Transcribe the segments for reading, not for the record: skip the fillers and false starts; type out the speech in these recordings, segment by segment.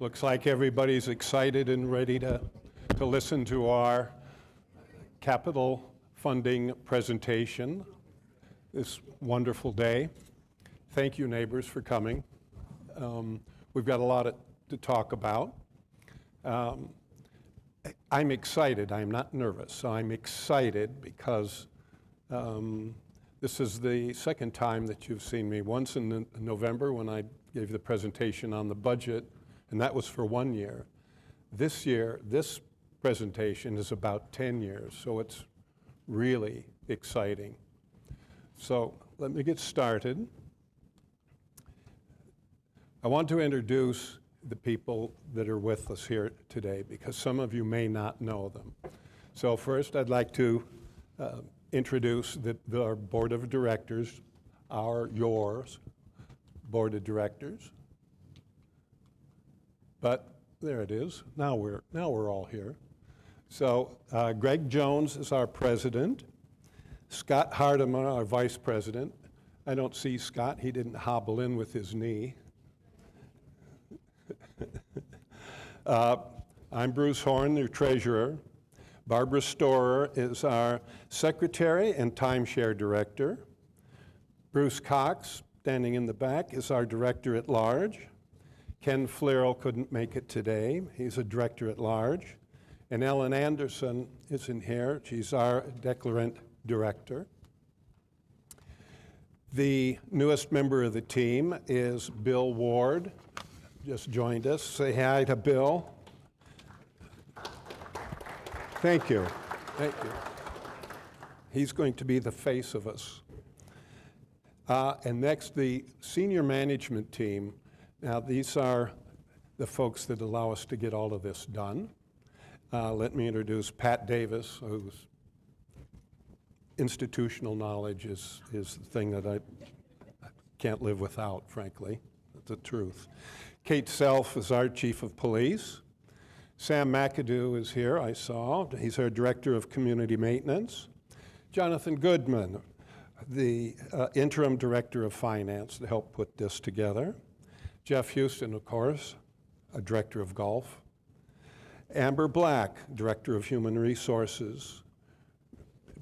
Looks like everybody's excited and ready to listen to our capital funding presentation this wonderful day. Thank you, neighbors, for coming. We've got a lot to talk about. I'm excited. I'm not nervous. So I'm excited because this is the second time that you've seen me. Once in November when I gave the presentation on the budget, and that was for 1 year. This year, this presentation is about 10 years, so it's really exciting. So let me get started. I want to introduce the people that are with us here today because some of you may not know them. So first, I'd like to introduce our board of directors, yours board of directors. But there it is. Now we're all here. So Greg Jones is our president. Scott Hardeman, our vice president. I don't see Scott. He didn't hobble in with his knee. I'm Bruce Horn, your treasurer. Barbara Storer is our secretary and timeshare director. Bruce Cox, standing in the back, is our director at large. Ken Flerl couldn't make it today. He's a director at large. And Ellen Anderson isn't here. She's our declarant director. The newest member of the team is Bill Ward. Just joined us. Say hi to Bill. Thank you. Thank you. He's going to be the face of us. And next, the senior management team. Now, these are the folks that allow us to get all of this done. Let me introduce Pat Davis, whose institutional knowledge is the thing that I can't live without, frankly. That's the truth. Kate Self is our chief of police. Sam McAdoo is here, I saw. He's our director of community maintenance. Jonathan Goodman, the interim director of finance, to help put this together. Jeff Houston, of course, a director of golf. Amber Black, director of human resources.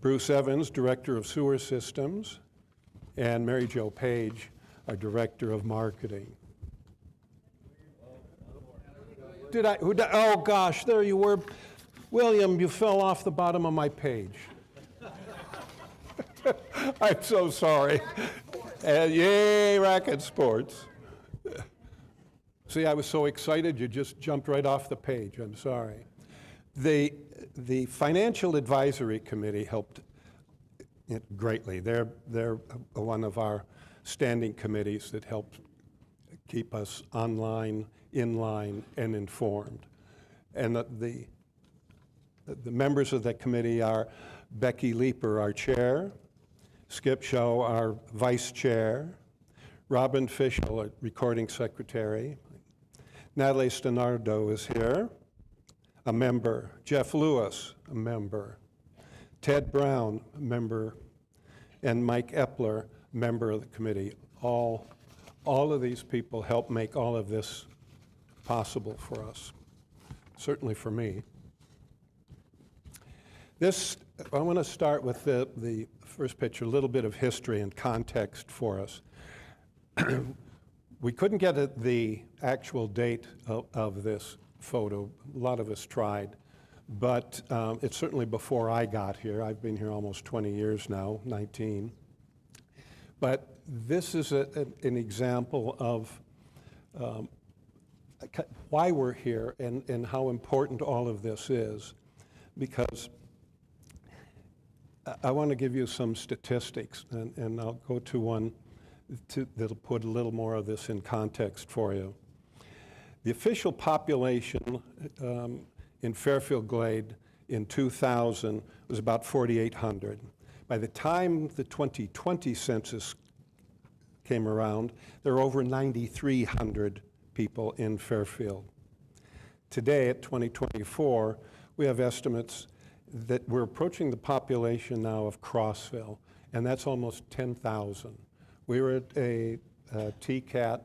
Bruce Evans, director of sewer systems. And Mary Jo Page, our director of marketing. Oh gosh, there you were. William, you fell off the bottom of my page. I'm so sorry. And yay, racket sports. See, I was so excited, you just jumped right off the page. I'm sorry. The Financial Advisory Committee helped it greatly. They're one of our standing committees that helped keep us online, in line, and informed. And the members of that committee are Becky Leeper, our chair, Skip Show, our vice chair, Robin Fischel, our recording secretary, Natalie Stenardo is here, a member, Jeff Lewis, a member, Ted Brown, a member, and Mike Epler, member of the committee. All of these people help make all of this possible for us, certainly for me. I want to start with the first picture, a little bit of history and context for us. We couldn't get the actual date of this photo. A lot of us tried, but it's certainly before I got here. I've been here almost 20 years now, 19. But this is an example of why we're here and how important all of this is, because I want to give you some statistics, and I'll go to one that'll put a little more of this in context for you. The official population in Fairfield Glade in 2000 was about 4,800. By the time the 2020 census came around, there were over 9,300 people in Fairfield. Today, at 2024, we have estimates that we're approaching the population now of Crossville, and that's almost 10,000. We were at a TCAT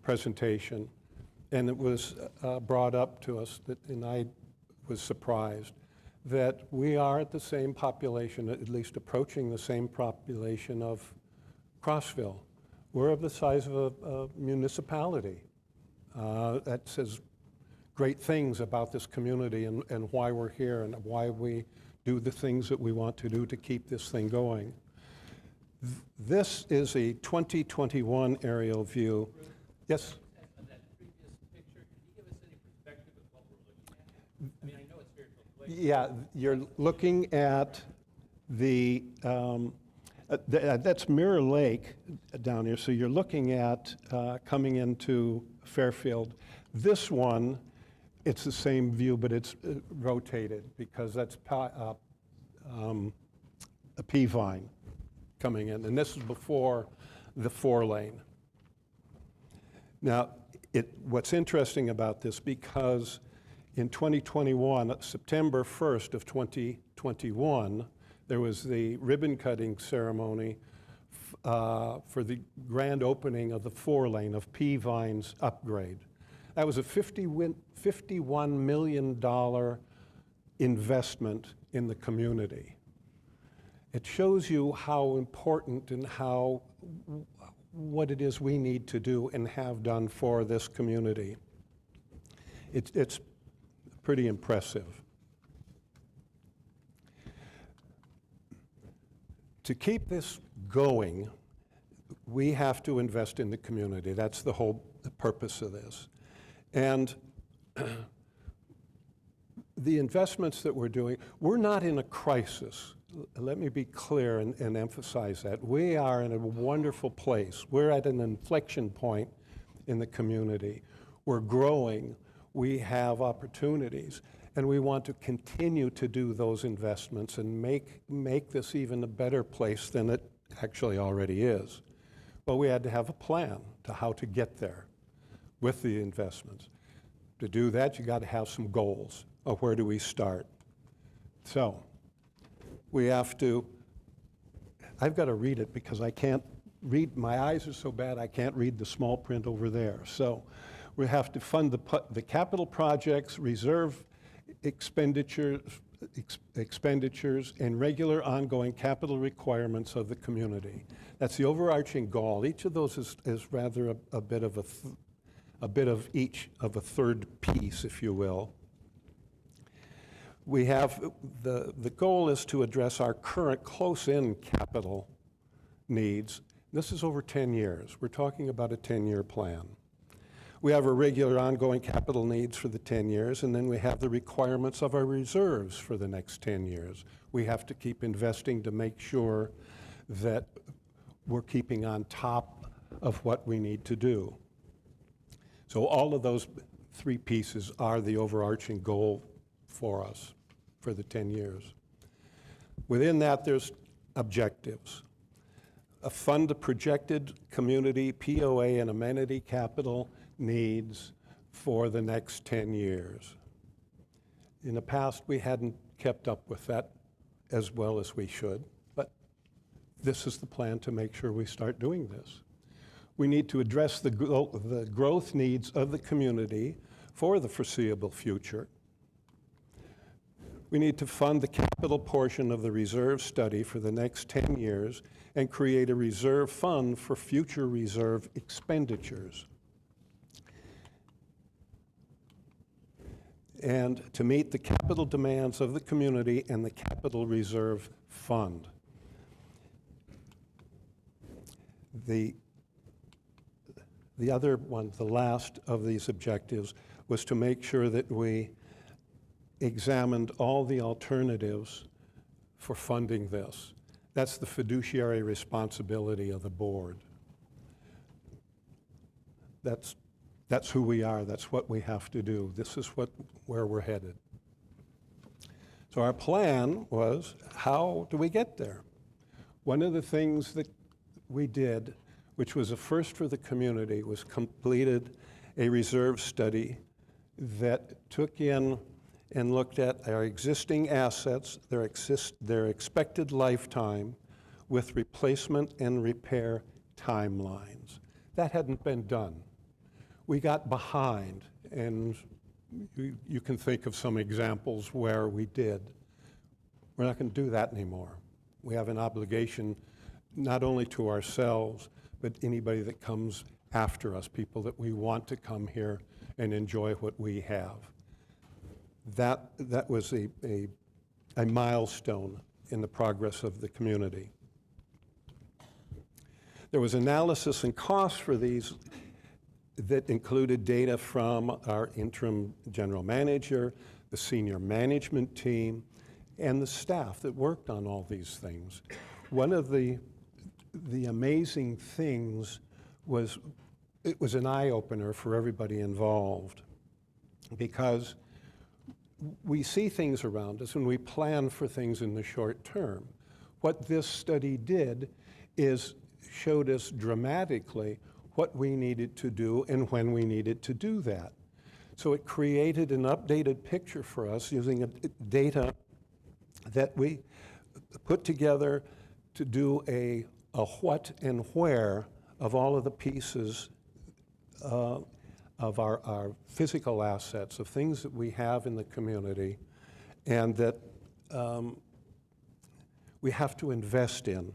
presentation, and it was brought up to us, and I was surprised, that we are at the same population, at least approaching the same population of Crossville. We're of the size of a municipality. That says great things about this community and why we're here and why we do the things that we want to do to keep this thing going. This is a 2021 aerial view. Yes? On that previous picture, can you give us any perspective of what we're looking at? I mean, I know it's Fairfield Glade. Yeah, you're looking at that's Mirror Lake down here. So you're looking at coming into Fairfield. This one, it's the same view, but it's rotated because that's a pea vine coming in. And this is before the 4-lane. Now, what's interesting about this, because in 2021, September 1st of 2021, there was the ribbon cutting ceremony for the grand opening of the 4-lane of P Vine's upgrade. That was a $51 million investment in the community. It shows you how important and what it is we need to do and have done for this community. It's pretty impressive. To keep this going, we have to invest in the community. That's the whole purpose of this. And the investments that we're doing, we're not in a crisis. Let me be clear and emphasize that. We are in a wonderful place. We're at an inflection point in the community. We're growing. We have opportunities. And we want to continue to do those investments and make this even a better place than it actually already is. But we had to have a plan to how to get there with the investments. To do that, you got to have some goals of where do we start. So we have to, I've got to read it because I can't read, my eyes are so bad I can't read the small print over there. So we have to fund the capital projects, reserve expenditures, and regular ongoing capital requirements of the community. That's the overarching goal. Each of those is rather a bit of each of a third piece, if you will. We have, the goal is to address our current close-in capital needs. This is over 10 years. We're talking about a 10-year plan. We have our regular ongoing capital needs for the 10 years, and then we have the requirements of our reserves for the next 10 years. We have to keep investing to make sure that we're keeping on top of what we need to do. So all of those three pieces are the overarching goal for us for the 10 years. Within that, there's objectives. Fund the projected community POA and amenity capital needs for the next 10 years. In the past, we hadn't kept up with that as well as we should, but this is the plan to make sure we start doing this. We need to address the growth needs of the community for the foreseeable future. We need to fund the capital portion of the reserve study for the next 10 years and create a reserve fund for future reserve expenditures. And to meet the capital demands of the community and the capital reserve fund. The other one, the last of these objectives, was to make sure that we examined all the alternatives for funding this. That's the fiduciary responsibility of the board. That's who we are. That's what we have to do. This is where we're headed. So our plan was, how do we get there? One of the things that we did, which was a first for the community, was completed a reserve study that took in and looked at our existing assets, their expected lifetime, with replacement and repair timelines. That hadn't been done. we got behind, and you can think of some examples where we did. We're not going to do that anymore. We have an obligation not only to ourselves, but anybody that comes after us, people that we want to come here and enjoy what we have. That was a milestone in the progress of the community. There was analysis and costs for these that included data from our interim general manager, the senior management team, and the staff that worked on all these things. One of the amazing things was it was an eye-opener for everybody involved, because we see things around us and we plan for things in the short term. What this study did is showed us dramatically what we needed to do and when we needed to do that. So it created an updated picture for us using data that we put together to do a what and where of all of the pieces of our physical assets, of things that we have in the community and that we have to invest in.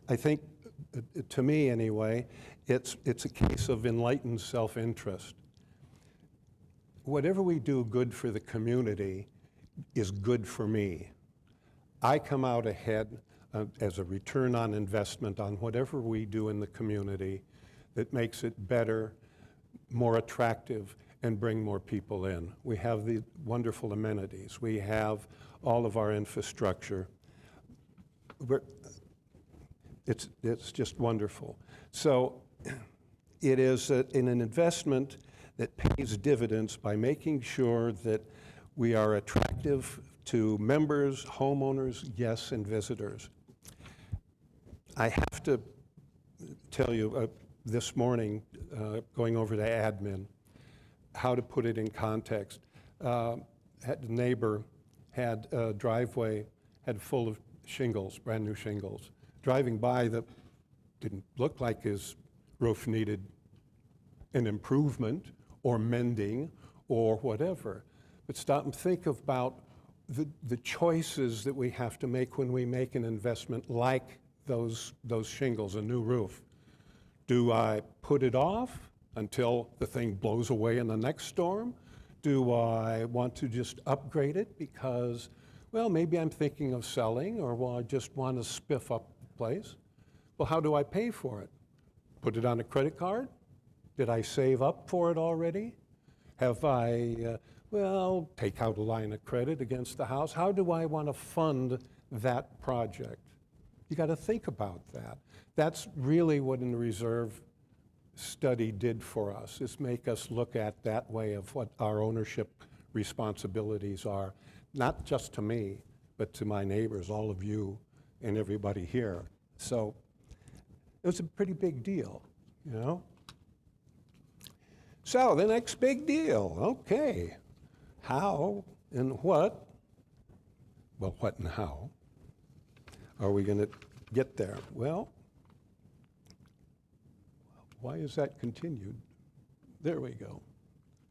I think, to me anyway, it's a case of enlightened self-interest. Whatever we do good for the community is good for me. I come out ahead as a return on investment on whatever we do in the community that makes it better, more attractive, and bring more people in. We have the wonderful amenities. We have all of our infrastructure. It's just wonderful. So it is in an investment that pays dividends by making sure that we are attractive to members, homeowners, guests, and visitors. I have to tell you, this morning, going over to admin, how to put it in context. The neighbor had a driveway full of shingles, brand new shingles. Driving by, that didn't look like his roof needed an improvement or mending or whatever. But stop and think about the choices that we have to make when we make an investment like those shingles, a new roof. Do I put it off until the thing blows away in the next storm? Do I want to just upgrade it because, well, maybe I'm thinking of selling, or well, I just want to spiff up the place? Well, how do I pay for it? Put it on a credit card? Did I save up for it already? Have I, well, take out a line of credit against the house? How do I want to fund that project? You got to think about that. That's really what in the reserve study did for us, is make us look at that way of what our ownership responsibilities are, not just to me, but to my neighbors, all of you, and everybody here. So it was a pretty big deal, you know? So the next big deal, okay. How and what, well, what and how are we going to get there? Well, why is that continued? There we go.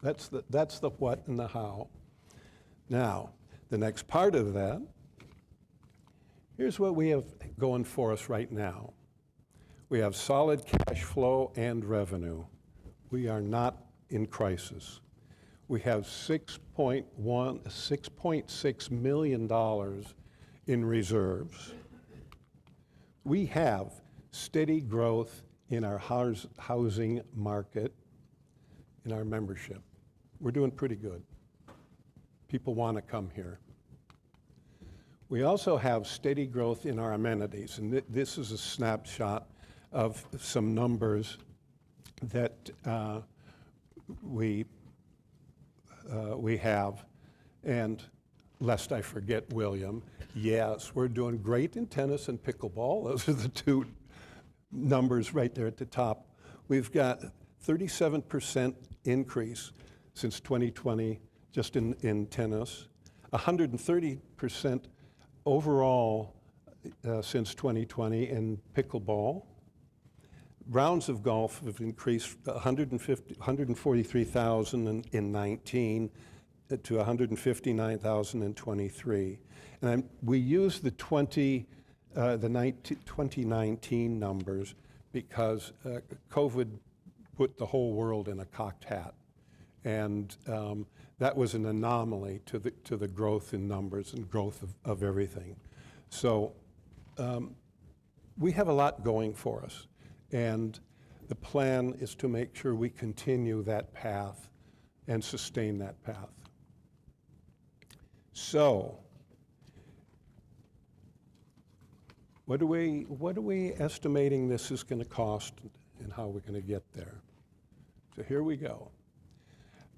That's the what and the how. Now, the next part of that, here's what we have going for us right now. We have solid cash flow and revenue. We are not in crisis. We have $6.6 million in reserves. We have steady growth in our housing market, in our membership. We're doing pretty good. People want to come here. We also have steady growth in our amenities, and this is a snapshot of some numbers that we have. And lest I forget William, yes, we're doing great in tennis and pickleball. Those are the two numbers right there at the top. We've got 37% increase since 2020 just in tennis, 130% overall since 2020 in pickleball. rounds of golf have increased 143,000 in 19 to 159,000 in 23. And we use the 2019 numbers because COVID put the whole world in a cocked hat. And that was an anomaly to the growth in numbers and growth of everything. So we have a lot going for us. And the plan is to make sure we continue that path and sustain that path. So, what are we estimating this is going to cost and how we're going to get there? So here we go.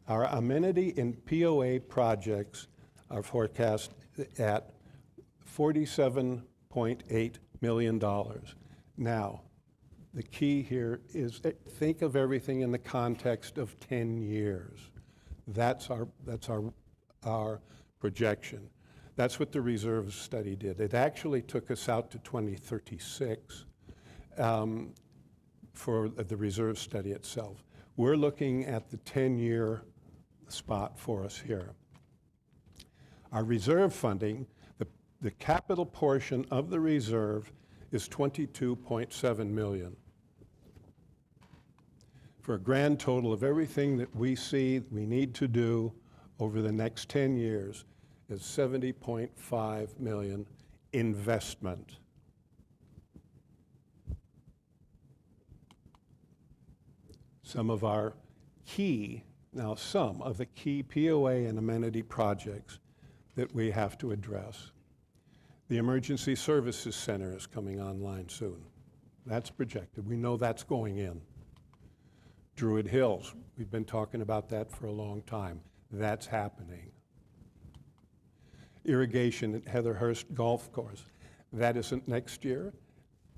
Our amenity and POA projects are forecast at $47.8 million. Now, the key here is think of everything in the context of 10 years. That's our projection. That's what the reserve study did. It actually took us out to 2036 for the reserve study itself. We're looking at the 10-year spot for us here. Our reserve funding, the capital portion of the reserve is $22.7 million. For a grand total of everything that we see we need to do over the next 10 years is $70.5 million investment. Some of the key POA and amenity projects that we have to address. The Emergency Services Center is coming online soon. That's projected. We know that's going in. Druid Hills, we've been talking about that for a long time. That's happening. Irrigation at Heatherhurst Golf Course. That isn't next year,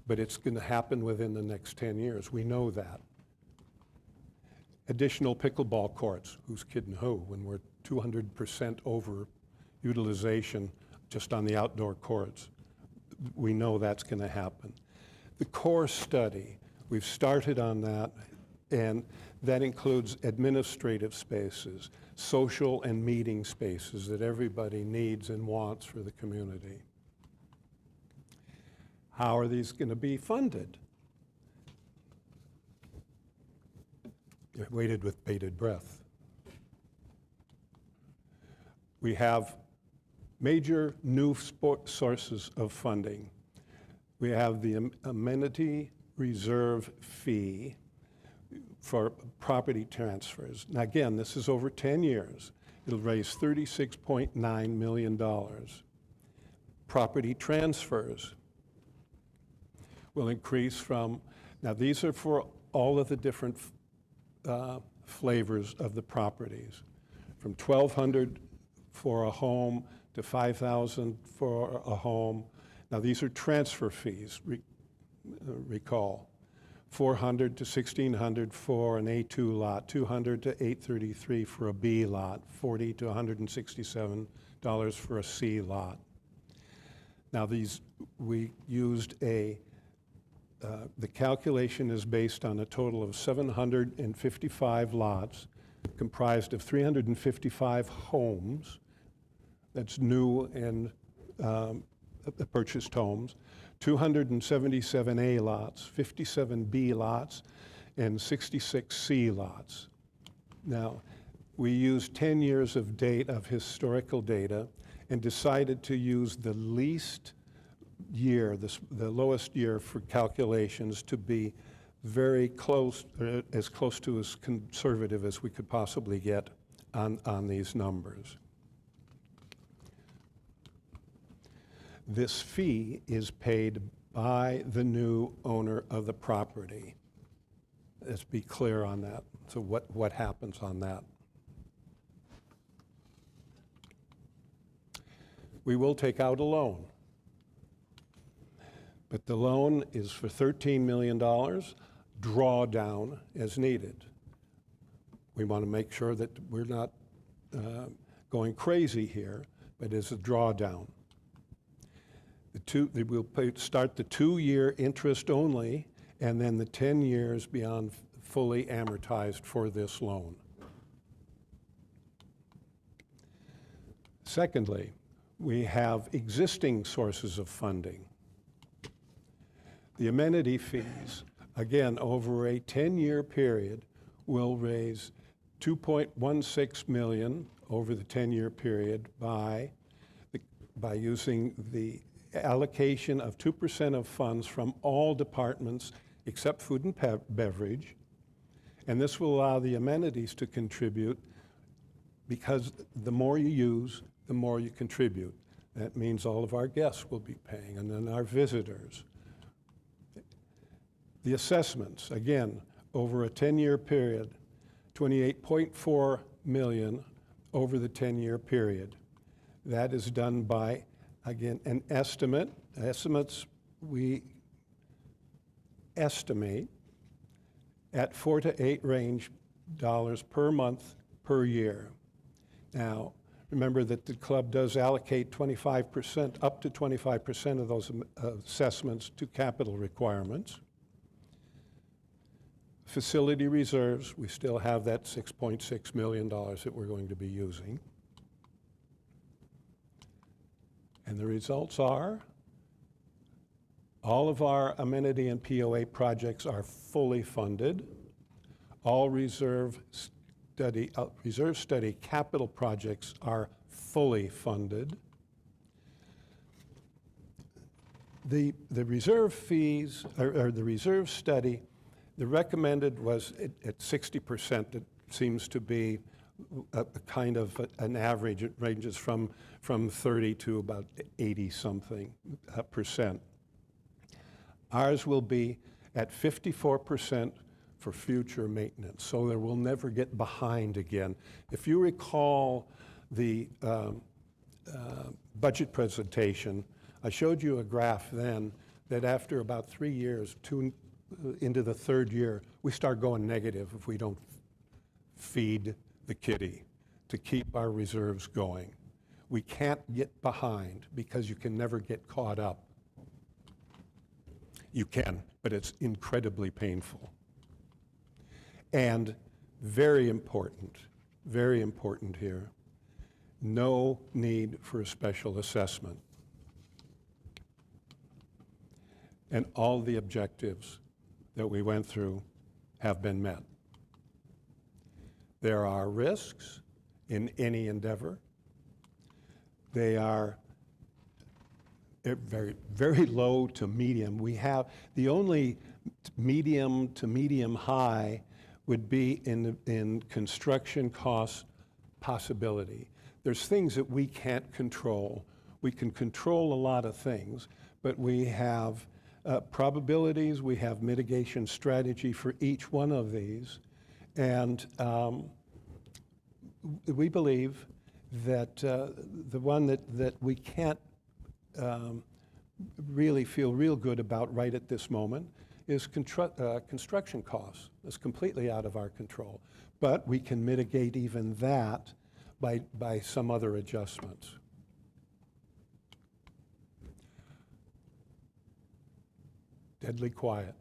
but it's going to happen within the next 10 years. We know that. Additional pickleball courts. Who's kidding who when we're 200% over utilization just on the outdoor courts? We know that's going to happen. The core study, we've started on that, and that includes administrative spaces, social and meeting spaces that everybody needs and wants for the community. How are these going to be funded? I waited with bated breath. We have major new sources of funding. We have the amenity reserve fee for property transfers. Now again, this is over 10 years. It'll raise $36.9 million. Property transfers will increase from, now these are for all of the different flavors of the properties, from $1,200 for a home to $5,000 for a home. Now these are transfer fees, recall. $400 to $1,600 for an A2 lot, $200 to $833 for a B lot, $40 to $167 for a C lot. Now these, we used the calculation is based on a total of 755 lots comprised of 355 homes, that's new and purchased homes, 277 A lots, 57 B lots, and 66 C lots. Now, we used 10 years of historical data and decided to use the least year, the lowest year for calculations to be very close, as close to as conservative as we could possibly get on these numbers. This fee is paid by the new owner of the property. Let's be clear on that. So what happens on that? We will take out a loan. But the loan is for $13 million, drawdown as needed. We want to make sure that we're not going crazy here, but it's a drawdown. We'll start the 2-year interest only and then the 10 years beyond fully amortized for this loan. Secondly, we have existing sources of funding. The amenity fees, again, over a 10-year period, will raise $2.16 million over the 10-year period by using the allocation of 2% of funds from all departments except food and beverage. And this will allow the amenities to contribute, because the more you use, the more you contribute. That means all of our guests will be paying, and then our visitors. The assessments, again, over a 10-year period, $28.4 million over the 10-year period. That is done by, again, an estimate. Estimates we estimate at $4 to $8 range dollars per month per year. Now, remember that the club does allocate 25%, up to 25% of those assessments to capital requirements. Facility reserves, we still have that $6.6 million that we're going to be using. And the results are, all of our amenity and POA projects are fully funded. All reserve study capital projects are fully funded. The reserve fees, or the reserve study, the recommended was at 60%. It seems to be a kind of an average. It ranges from 30 to about 80-something percent. Ours will be at 54% for future maintenance, so there will never get behind again. If you recall the budget presentation, I showed you a graph then that after about 3 years, into the third year, we start going negative if we don't feed the kitty to keep our reserves going. We can't get behind because you can never get caught up. You can, but it's incredibly painful. And very important here, no need for a special assessment. And all the objectives that we went through have been met. There are risks in any endeavor. They are very, very low to medium. We have the only medium to medium high would be in construction cost possibility. There's things that we can't control. We can control a lot of things, but we have probabilities, we have mitigation strategy for each one of these. And we believe that the one that we can't really feel real good about right at this moment is construction costs. It's completely out of our control. But we can mitigate even that by some other adjustments. Deadly quiet.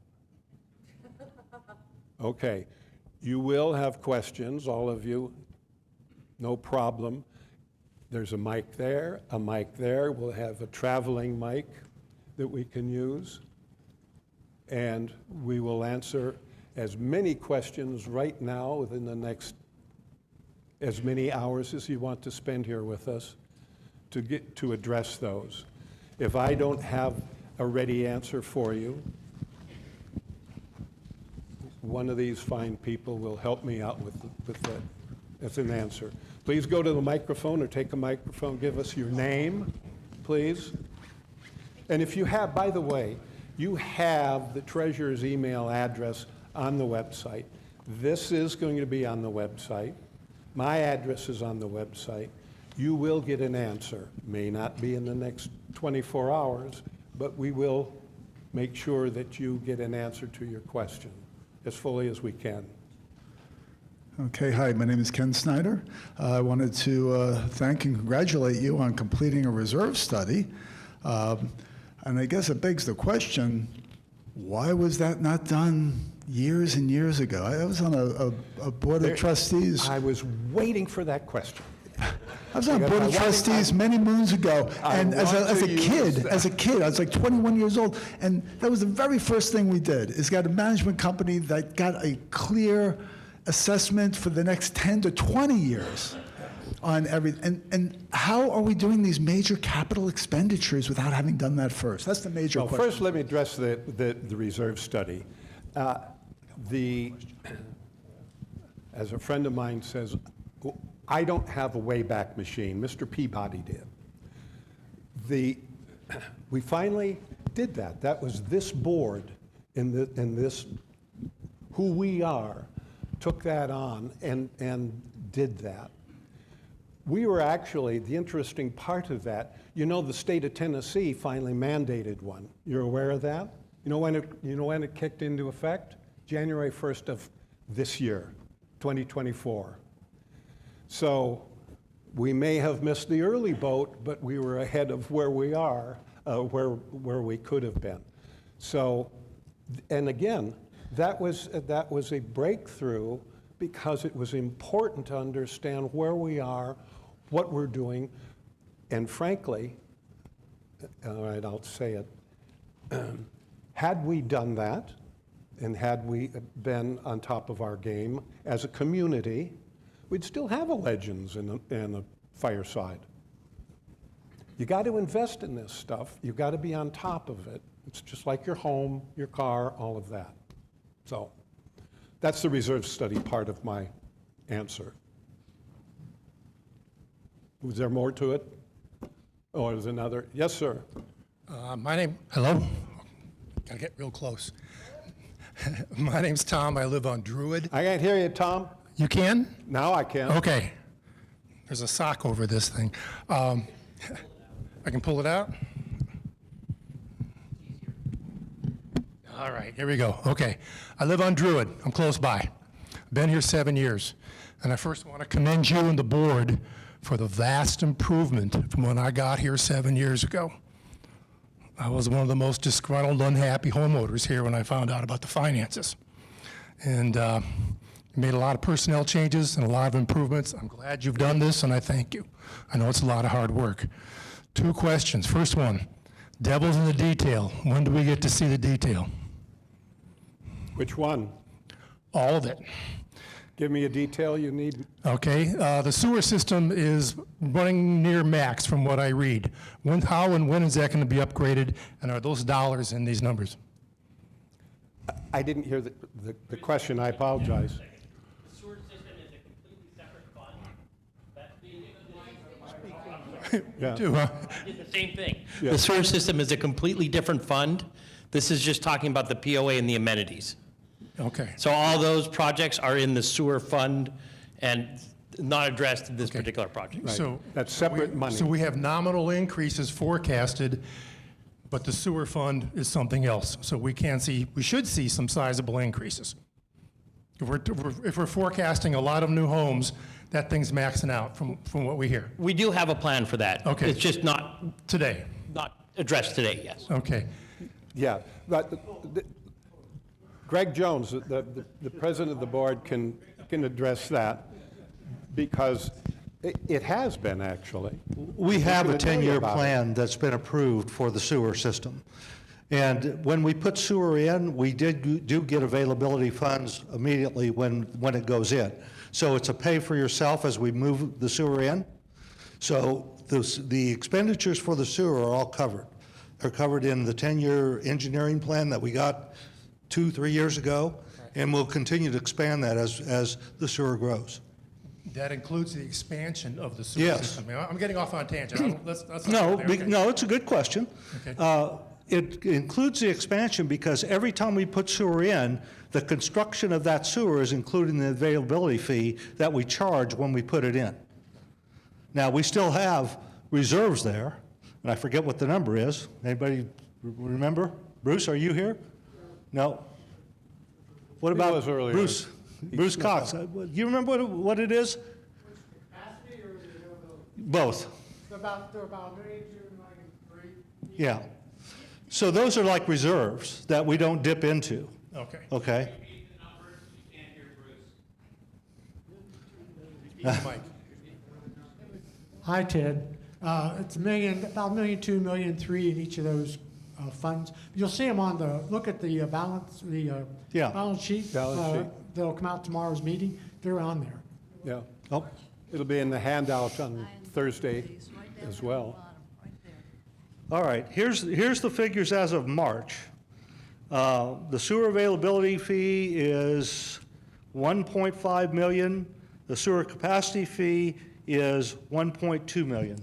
Okay, you will have questions, all of you, no problem. There's a mic there, a mic there. We'll have a traveling mic that we can use. And we will answer as many questions right now within the next as many hours as you want to spend here with us to address those. If I don't have a ready answer for you, one of these fine people will help me out with that as an answer. Please go to the microphone or take a microphone. Give us your name, please. And if you have, by the way, you have the treasurer's email address on the website. This is going to be on the website. My address is on the website. You will get an answer. May not be in the next 24 hours, but we will make sure that you get an answer to your question as fully as we can. Okay, hi, my name is Ken Snyder. I wanted to thank and congratulate you on completing a reserve study. And I guess it begs the question, why was that not done years and years ago? I was on a board of trustees. I was waiting for that question. I was on a board of trustees many moons ago, and as a kid, I was like 21 years old, and that was the very first thing we did, is got a management company that got a clear assessment for the next 10 to 20 years on everything. And how are we doing these major capital expenditures without having done that first? That's the major question. First, let me address the reserve study. As a friend of mine says, I don't have a Wayback Machine. Mr. Peabody did. We finally did that. That was this board in this, who we are, took that on and did that. We were actually, the interesting part of that, you know, the state of Tennessee finally mandated one. You're aware of that? You know when it kicked into effect? January 1st of this year, 2024. So we may have missed the early boat, but we were ahead of where we are, where we could have been. So, and again, that was a breakthrough because it was important to understand where we are, what we're doing, and frankly, all right, I'll say it, had we done that, and had we been on top of our game as a community, we'd still have a Legends and a Fireside. You got to invest in this stuff. You got to be on top of it. It's just like your home, your car, all of that. So that's the reserve study part of my answer. Was there more to it? Oh, there's another. Yes, sir. Hello? Gotta get real close. My name's Tom. I live on Druid. I can't hear you, Tom. You can? Now I can. Okay. There's a sock over this thing. I can pull it out? All right, here we go. Okay. I live on Druid. I'm close by. Been here 7 years. And I first want to commend you and the board for the vast improvement from when I got here 7 years ago. I was one of the most disgruntled, unhappy homeowners here when I found out about the finances. And you made a lot of personnel changes and a lot of improvements. I'm glad you've done this, and I thank you. I know it's a lot of hard work. 2 questions. First one, devil's in the detail. When do we get to see the detail? Which one? All of it. Give me a detail you need. Okay, the sewer system is running near max from what I read. How and when is that going to be upgraded, and are those dollars in these numbers? I didn't hear the question. I apologize. The sewer system is a completely separate fund. That's being Yeah. Do, huh? did the same thing. Yeah. The sewer system is a completely different fund. This is just talking about the POA and the amenities. Okay. So all those projects are in the sewer fund and not addressed in this particular project. Right. So That's separate money. So we have nominal increases forecasted, but the sewer fund is something else. So we should see some sizable increases. If we're forecasting a lot of new homes, that thing's maxing out from what we hear. We do have a plan for that. Okay. It's just not Today. addressed today, yes. Okay. Yeah, but Greg Jones, the president of the board, can address that because it has been actually. We have a He's gonna tell you 10-year about it. plan that's been approved for the sewer system. And when we put sewer in, we do get availability funds immediately when it goes in. So it's a pay for yourself as we move the sewer in. So the expenditures for the sewer are all covered. They're covered in the 10-year engineering plan that we got 2-3 years ago, and we'll continue to expand that as the sewer grows. That includes the expansion of the sewer Yes. system. I'm getting off on a tangent. Let's not No, go there. Okay. no, it's a good question. Okay. It includes the expansion because every time we put sewer in, the construction of that sewer is including the availability fee that we charge when we put it in. Now, we still have reserves there, and I forget what the number is. Anybody remember? Bruce, are you here? No? What He about was earlier. Bruce? Bruce Cox. Do you remember what it is? Capacity or the availability? Both. They're about 92, 93. Yeah. So those are like reserves that we don't dip into, Okay. okay? Repeat the numbers, you can't hear Bruce. Use the mic. Hi, Ted. It's a million, about $1.2 million, $1.3 million in each of those funds. You'll see them on the, look at the balance, the Yeah. balance sheet. Balance sheet. That'll come out tomorrow's meeting. They're on there. Yeah. Oh, It'll be in the handout on Thursday as well. all right, here's the figures as of March. The sewer availability fee is 1.5 million. The sewer capacity fee is 1.2 million.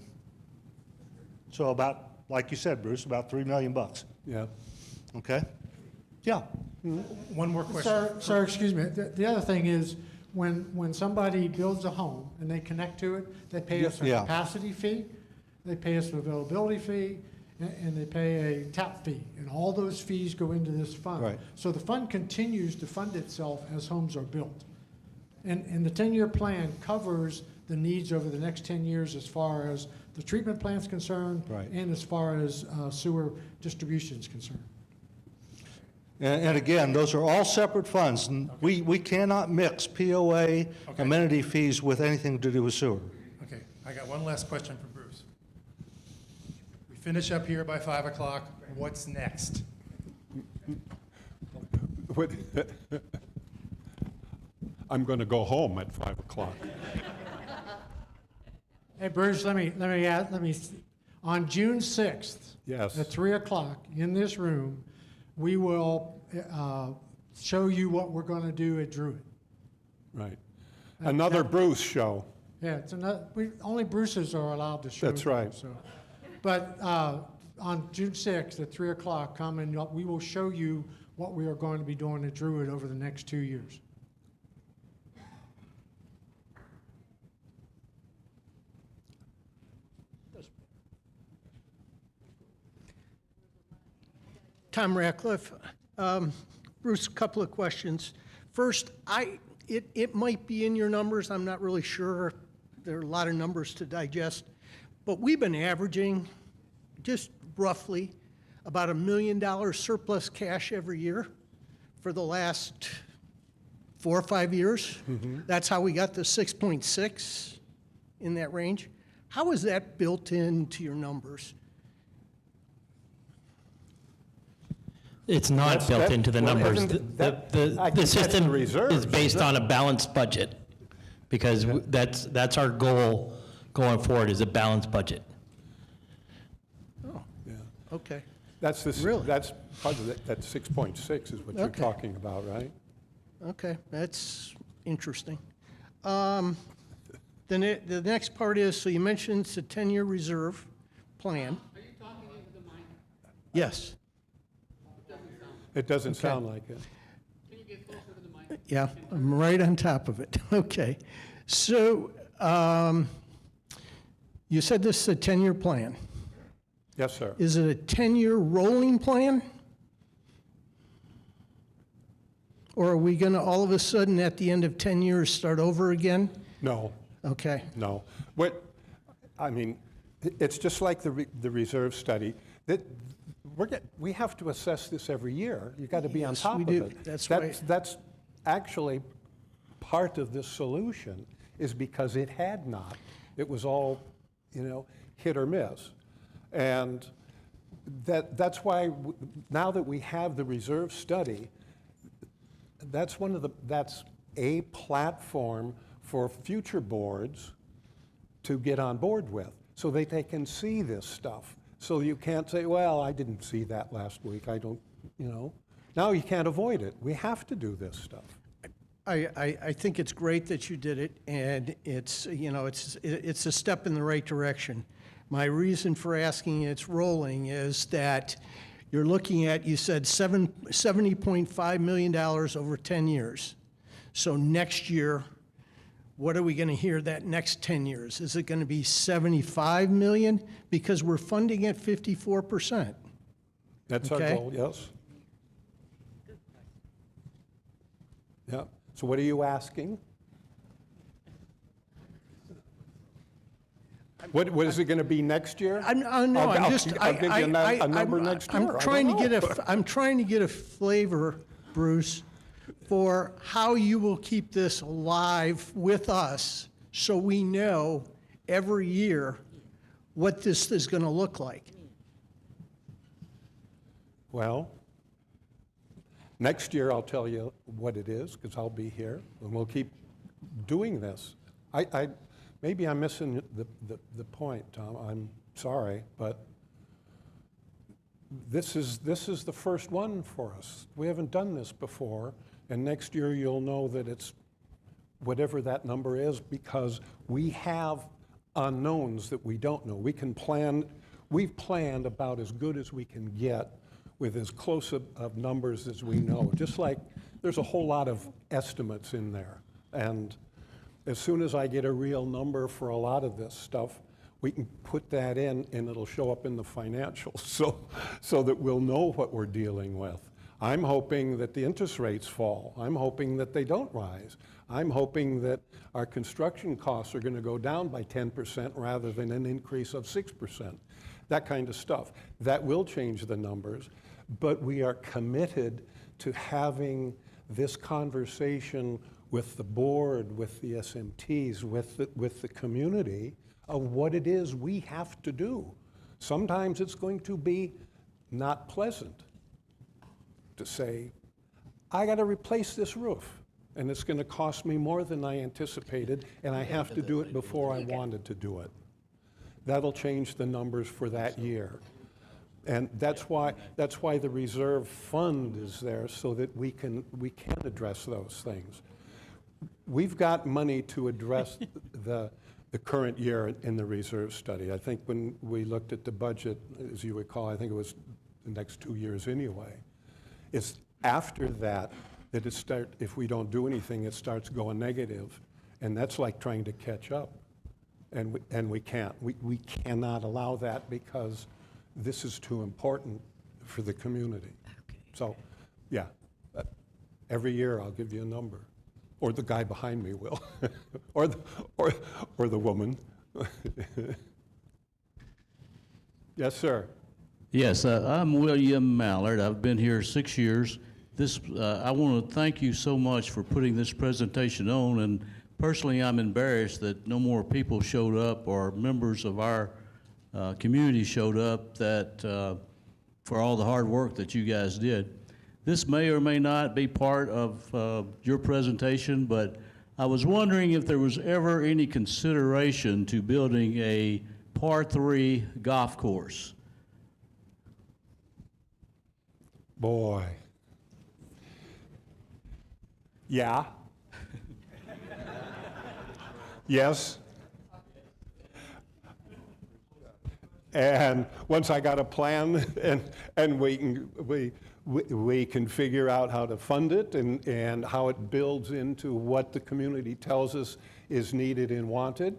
So about, like you said, Bruce, about $3 million bucks, Yeah. okay? Yeah, One more question. Sir, excuse me. The other thing is, when somebody builds a home and they connect to it, they pay us a Yeah. capacity fee, they pay us an availability fee, and they pay a tap fee. And all those fees go into this fund. Right. So the fund continues to fund itself as homes are built. And the 10-year plan covers the needs over the next 10 years as far as the treatment plant's concerned. Right. And as far as sewer distribution is concerned. and again, those are all separate funds. And we cannot mix POA amenity fees with anything to do with sewer. Okay, I got one last question for Bruce. We finish up here by 5 o'clock. What's next? What- I'm going to go home at 5 o'clock. Hey, Bruce, let me add, on June 6th. Yes. At 3 o'clock in this room, we will show you what we're going to do at Druid. Right. Another Bruce show. Yeah, it's another, only Bruces are allowed to show. That's them, right. So, but on June 6th at 3 o'clock, come and we will show you what we are going to be doing at Druid over the next 2 years. Tom Ratcliffe. Bruce, a couple of questions. First, it might be in your numbers, I'm not really sure. There are a lot of numbers to digest. But we've been averaging, just roughly, about $1 million surplus cash every year for the last 4 or 5 years. That's how we got the 6.6 in that range. How is that built into your numbers? It's not That's- built that- into the well, numbers. isn't The- that- The I the guess that's system the reserves, is based isn't on a balanced budget, because that's our goal going forward, is a balanced budget. Okay. That's the, Really? that's part of that 6.6 is what you're Okay. talking about, right? Okay, that's interesting. Then the next part is, so you mentioned it's a 10-year reserve plan. Are you talking into the mic? Yes, It doesn't sound like it. Can you get closer to the mic? yeah, I'm right on top of it. Okay. So you said this is a 10-year plan. Yes, sir. Is it a 10-year rolling plan? Or are we going to all of a sudden, at the end of 10 years, start over again? No, Okay. no. What, I mean, it's just like the reserve study. That we have to assess this every year. You got to be on Yes, top we of do. it. That's right. That's actually part of this solution, is because it had not. It was all, hit or miss. And that's why now that we have the reserve study, that's a platform for future boards to get on board with, so that they can see this stuff. So you can't say, well, I didn't see that last week, I don't, Now you can't avoid it. We have to do this stuff. I think it's great that you did it, and it's a step in the right direction. My reason for asking it's rolling is that you're looking at, you said $70.5 million over 10 years. So next year, what are we going to hear that next 10 years? Is it going to be 75 million? Because we're funding at 54%. That's our Okay. goal, yes. Yeah, so what are you asking? What is it going to be next year? No, I'll I'm just, I'll give you a number next year. I'm I trying to don't get know. I'm trying to get a flavor, Bruce, for how you will keep this alive with us so we know every year what this is going to look like. Well, next year I'll tell you what it is, because I'll be here, and we'll keep doing this. Maybe I'm missing the point, Tom. I'm sorry, but this is the first one for us. We haven't done this before, and next year you'll know that it's whatever that number is, because we have unknowns that we don't know. We can plan. We've planned about as good as we can get with as close of numbers as we know. Just like there's a whole lot of estimates in there, and as soon as I get a real number for a lot of this stuff, we can put that in and it'll show up in the financials so that we'll know what we're dealing with. I'm hoping that the interest rates fall. I'm hoping that they don't rise. I'm hoping that our construction costs are going to go down by 10% rather than an increase of 6%. That kind of stuff. That will change the numbers, but we are committed to having this conversation with the board, with the SMTs, with the community of what it is we have to do. Sometimes it's going to be not pleasant to say, I got to replace this roof, and it's going to cost me more than I anticipated, and I have to do it before I wanted to do it. That'll change the numbers for that year. And that's why the reserve fund is there, so that we can address those things. We've got money to address the current year in the reserve study. I think when we looked at the budget, as you recall, I think it was the next 2 years anyway. It's after that it if we don't do anything, it starts going negative, and that's like trying to catch up. And we can't. We cannot allow that, because this is too important for the community. Okay. So, yeah, every year I'll give you a number. Or the guy behind me will, or the woman. Yes, sir. Yes, I'm William Mallard. I've been here 6 years. I want to thank you so much for putting this presentation on, and personally I'm embarrassed that no more people showed up, or members of our community showed up, that for all the hard work that you guys did. This may or may not be part of your presentation, but I was wondering if there was ever any consideration to building a par 3 golf course. Boy. Yeah. Yes. And once I got a plan, and we can figure out how to fund it, and how it builds into what the community tells us is needed and wanted,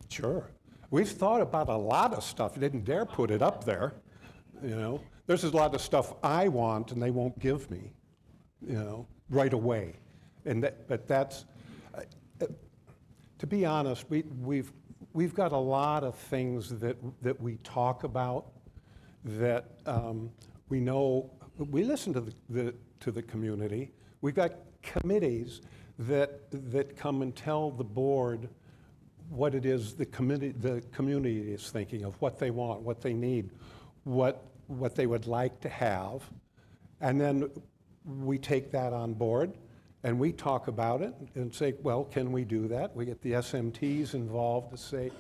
sure. We've thought about a lot of stuff. Didn't dare put it up there, you know. There's a lot of stuff I want and they won't give me, you know, right away. But that's, to be honest, we've got a lot of things that we talk about that we know. We listen to the community. We've got committees that come and tell the board what it is the community is thinking of, what they want, what they need, what they would like to have, and then we take that on board and we talk about it and say, well, can we do that? We get the SMTs involved to say,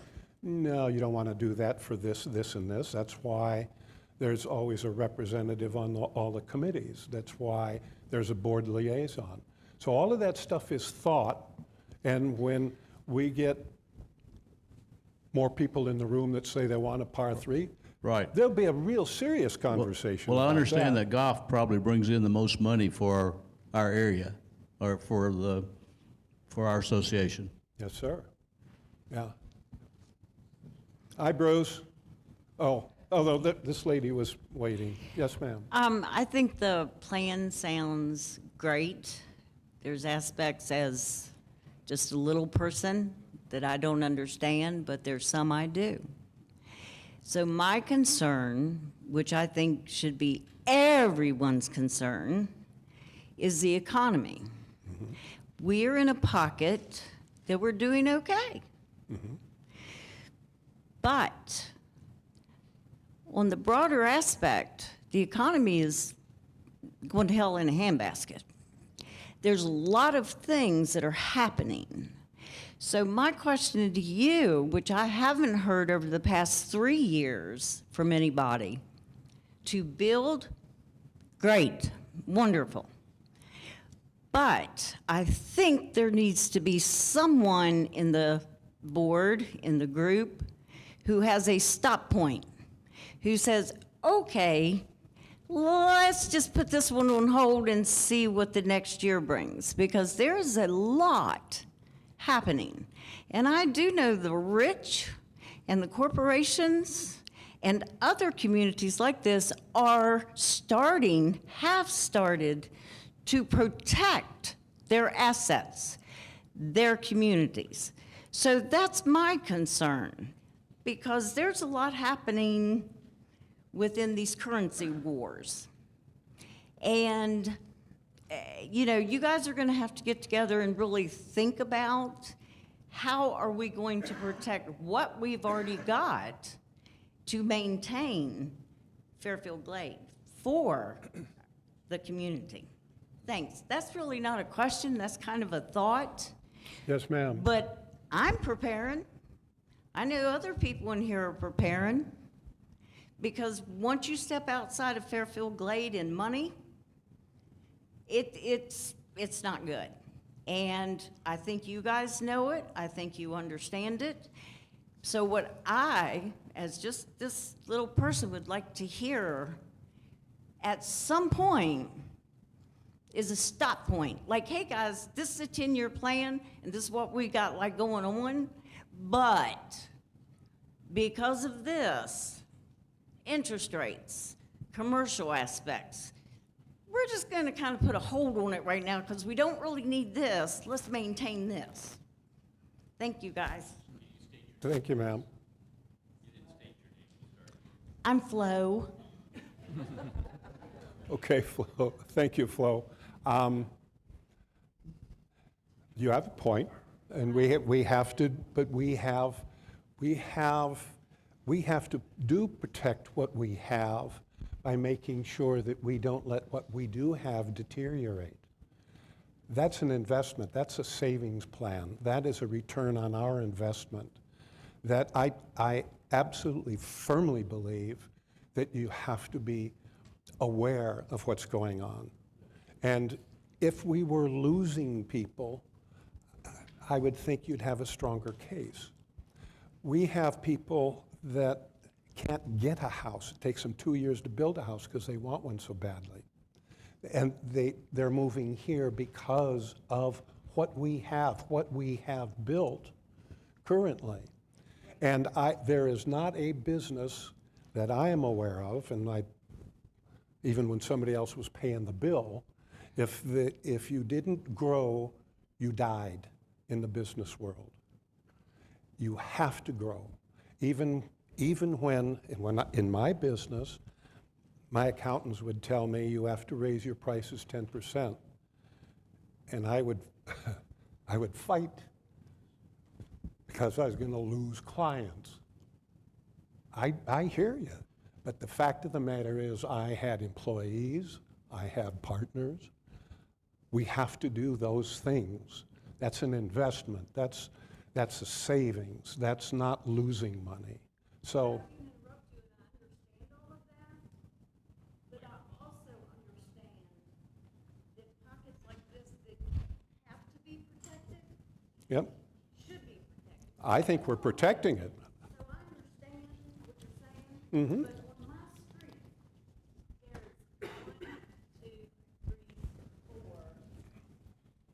no, you don't want to do that for this, this, and this. That's why there's always a representative on all the committees. That's why there's a board liaison. So all of that stuff is thought, and when we get more people in the room that say they want a par 3, right, there'll be a real serious conversation. Well, I about understand that golf probably brings in the most money for our area, or for our association. Yes, sir. Yeah. Hi, Bruce. Oh, although this lady was waiting. Yes, ma'am. I think the plan sounds great. There's aspects as just a little person that I don't understand, but there's some I do. So my concern, which I think should be everyone's concern, is the economy. We're in a pocket that we're doing okay. But on the broader aspect, the economy is going to hell in a handbasket. There's a lot of things that are happening. So my question to you, which I haven't heard over the past 3 years from anybody, to build, great, wonderful. But I think there needs to be someone in the board, in the group, who has a stop point, who says, okay, let's just put this one on hold and see what the next year brings, because there's a lot happening. And I do know the rich and the corporations and other communities like this are starting, have started to protect their assets, their communities. So that's my concern, because there's a lot happening within these currency wars. And, you know, you guys are gonna have to get together and really think about how are we going to protect what we've already got to maintain Fairfield Glade for the community. Thanks. That's really not a question, that's kind of a thought. Yes, ma'am. But I'm preparing. I know other people in here are preparing, because once you step outside of Fairfield Glade in money, it's not good. And I think you guys know it. I think you understand it. So what I, as just this little person, would like to hear at some point is a stop point. Like, hey guys, this is a 10-year plan and this is what we got like going on, but because of this, interest rates, commercial aspects, we're just gonna kind of put a hold on it right now because we don't really need this. Let's maintain this. Thank you, guys. Thank you, ma'am. I'm Flo. Okay, Flo. Thank you, Flo. You have a point, and we have to, but we have to protect what we have by making sure that we don't let what we do have deteriorate. That's an investment. That's a savings plan. That is a return on our investment. That I absolutely firmly believe that you have to be aware of what's going on. And if we were losing people, I would think you'd have a stronger case. We have people that can't get a house. It takes them 2 years to build a house because they want one so badly. And they're moving here because of what we have built currently. And there is not a business that I am aware of, and even when somebody else was paying the bill, if you didn't grow, you died in the business world. You have to grow. Even when in my business, my accountants would tell me you have to raise your prices 10%. And I would fight because I was going to lose clients. I hear you. But the fact of the matter is I had employees, I have partners. We have to do those things. That's an investment. That's a savings. That's not losing money. So. I can interrupt you, and I understand all of that, but I also understand that pockets like this that have to be protected Yep. should be protected. I think we're protecting it. So I understand what you're saying, Mm-hmm. but on my street, there's 1, 2, 3, 4,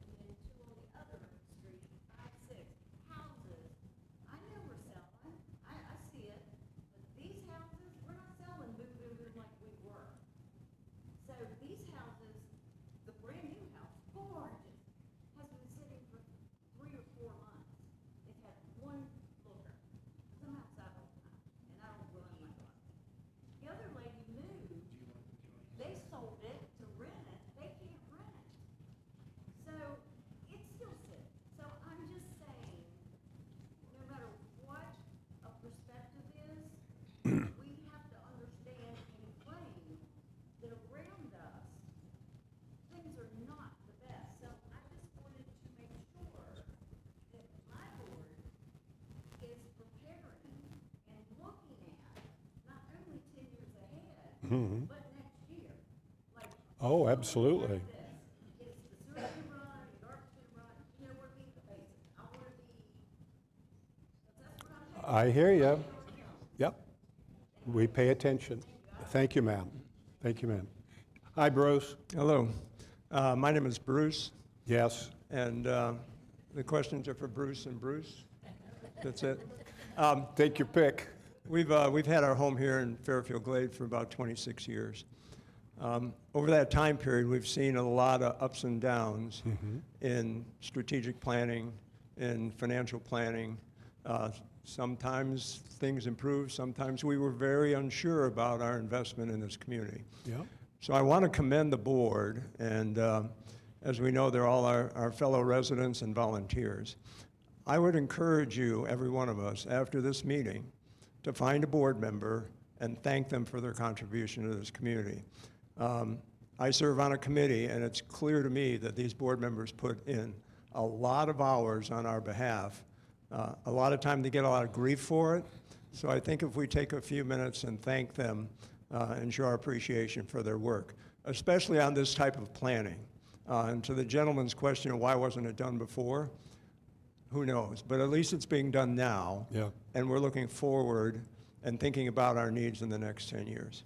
and then 2 on the other street, 5, 6 houses. I know we're selling, I see it, but these houses, we're not selling boom, boom, boom like we were. So these houses, the brand new house, gorgeous, has been sitting for 3 or 4 months. It's had Oh, absolutely. I hear you. Yep. We pay attention. Thank you, ma'am. Thank you, ma'am. Hi, Bruce. Hello. My name is Bruce, Yes. and the questions are for Bruce and Bruce. That's it. Take your pick. We've had our home here in Fairfield Glade for about 26 years. Over that time period, we've seen a lot of ups and downs in strategic planning, in financial planning. Sometimes things improved. Sometimes we were very unsure about our investment in this community. Yeah. So I want to commend the board, and as we know, they're all our fellow residents and volunteers. I would encourage you, every one of us, after this meeting, to find a board member and thank them for their contribution to this community. I serve on a committee, and it's clear to me that these board members put in a lot of hours on our behalf. A lot of time they get a lot of grief for it. So I think if we take a few minutes and thank them and show our appreciation for their work, especially on this type of planning. And to the gentleman's question of why wasn't it done before, who knows? But at least it's being done now. Yeah. And we're looking forward and thinking about our needs in the next 10 years.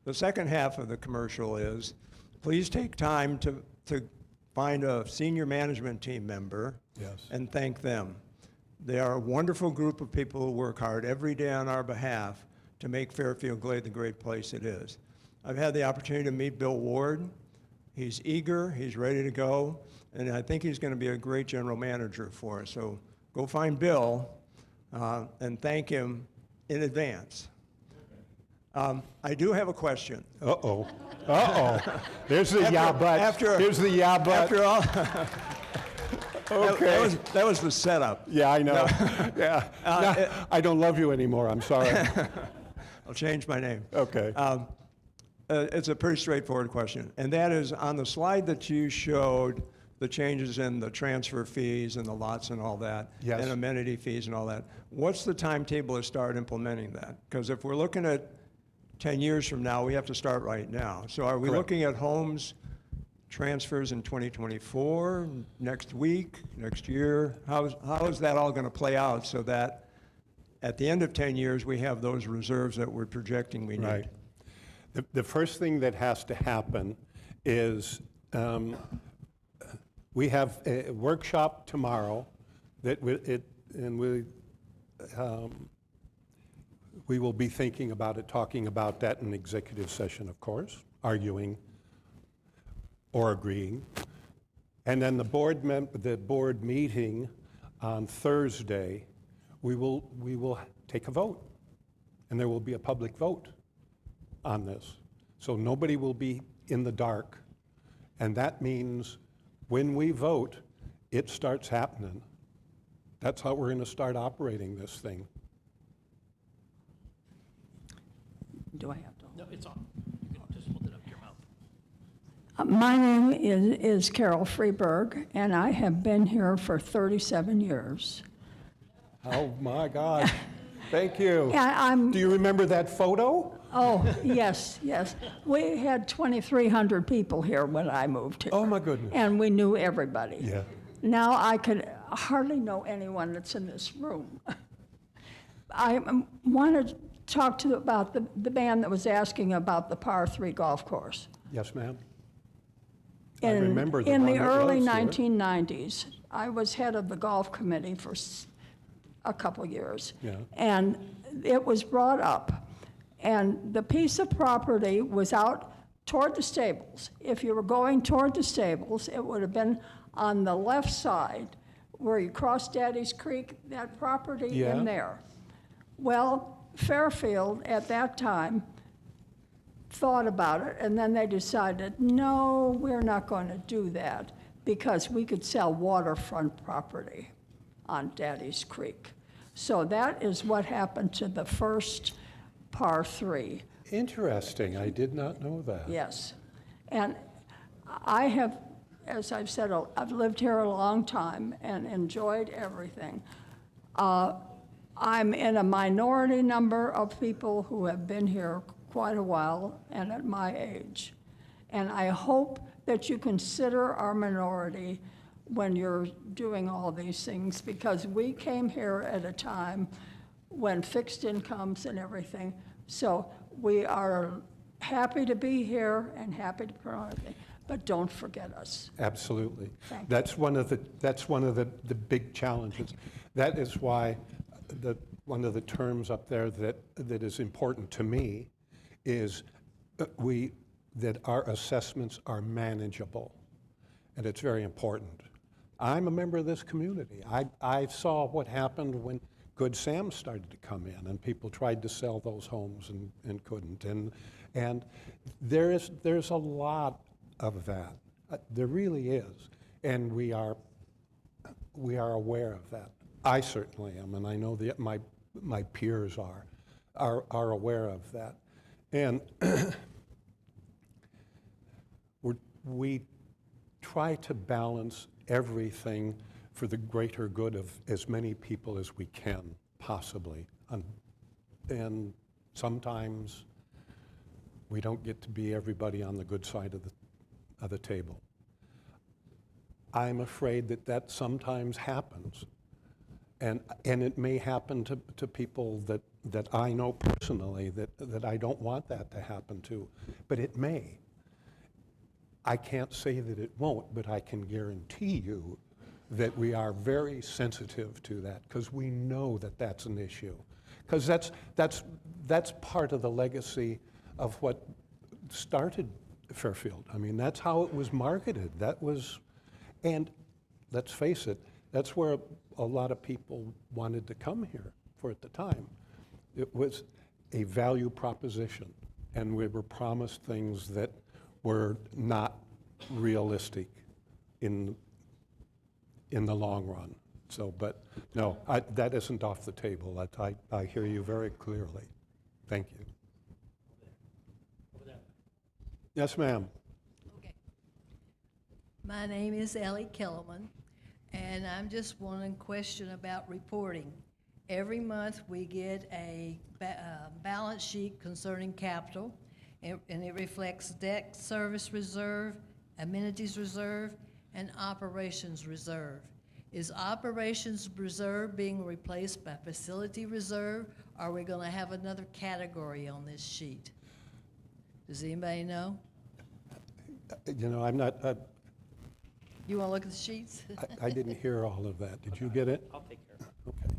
The second half of the commercial is, please take time to find a senior management team member Yes. and thank them. They are a wonderful group of people who work hard every day on our behalf to make Fairfield Glade the great place it is. I've had the opportunity to meet Bill Ward. He's eager, he's ready to go, and I think he's going to be a great general manager for us. So go find Bill and thank him in advance. I do have a question. Uh-oh. Uh-oh. There's the yeah, but. Here's the yeah, but. After all, Okay. that was the setup. Yeah, I know. Yeah. No, I don't love you anymore. I'm sorry. I'll change my name. Okay. It's a pretty straightforward question, and that is on the slide that you showed the changes in the transfer fees and the lots and all that, Yes. and amenity fees and all that. What's the timetable to start implementing that? Because if we're looking at 10 years from now, we have to start right now. So are we Correct. looking at homes transfers in 2024, next week, next year? How is that all going to play out so that at the end of 10 years, we have those reserves that we're projecting we need? Right. The first thing that has to happen is we have a workshop tomorrow that we will be thinking about it, talking about that in executive session, of course, arguing or agreeing. And then the board meeting on Thursday, we will take a vote, and there will be a public vote on this. So nobody will be in the dark, and that means when we vote, it starts happening. That's how we're going to start operating this thing. Do I have to? No, it's on. You can just hold it up to your mouth. My name is Carol Freeberg, and I have been here for 37 years. Oh my God. Thank you. And Do you remember that photo? oh, yes, yes. We had 2,300 people here when I moved here. Oh my goodness. And we knew everybody. Yeah. Now I could hardly know anyone that's in this room. I want to talk about the man that was asking about the par 3 golf course. Yes, ma'am. I remember the In one the that early was here. 1990s, I was head of the golf committee for a couple years. Yeah. And it was brought up, and the piece of property was out toward the stables. If you were going toward the stables, it would have been on the left side where you cross Daddy's Creek, that property Yeah. in there. Well, Fairfield at that time thought about it, and then they decided, no, we're not going to do that because we could sell waterfront property on Daddy's Creek. So that is what happened to the first par 3. Interesting. I did not know that. Yes. And I have, as I've said, I've lived here a long time and enjoyed everything. I'm in a minority number of people who have been here quite a while and at my age. And I hope that you consider our minority when you're doing all these things, because we came here at a time when fixed incomes and everything. So we are happy to be here and happy to promote it, but don't forget us. Absolutely. Thank you. That's one of the big challenges. That is why one of the terms up there that is important to me is that our assessments are manageable, and it's very important. I'm a member of this community. I saw what happened when Good Sam started to come in, and people tried to sell those homes and couldn't. And there's a lot of that. There really is, and we are aware of that. I certainly am, and I know that my peers are aware of that. And we try to balance everything for the greater good of as many people as we can, possibly. And sometimes we don't get to be everybody on the good side of the table. I'm afraid that sometimes happens. And it may happen to people that I know personally that I don't want that to happen to, but it may. I can't say that it won't, but I can guarantee you that we are very sensitive to that, because we know that that's an issue. Because that's part of the legacy of what started Fairfield. I mean, that's how it was marketed. And let's face it, that's where a lot of people wanted to come here for at the time. It was a value proposition, and we were promised things that were not realistic in the long run. So, but no, that isn't off the table. I hear you very clearly. Thank you. Yes, ma'am. Okay. My name is Ellie Kellerman, and I'm just wanting to question about reporting. Every month we get a balance sheet concerning capital, and it reflects debt service reserve, amenities reserve, and operations reserve. Is operations reserve being replaced by facility reserve? Or are we going to have another category on this sheet? Does anybody know? You know, I'm not, You want to look at the sheets? I didn't hear all of that. Did you get it? I'll take care of it. Okay.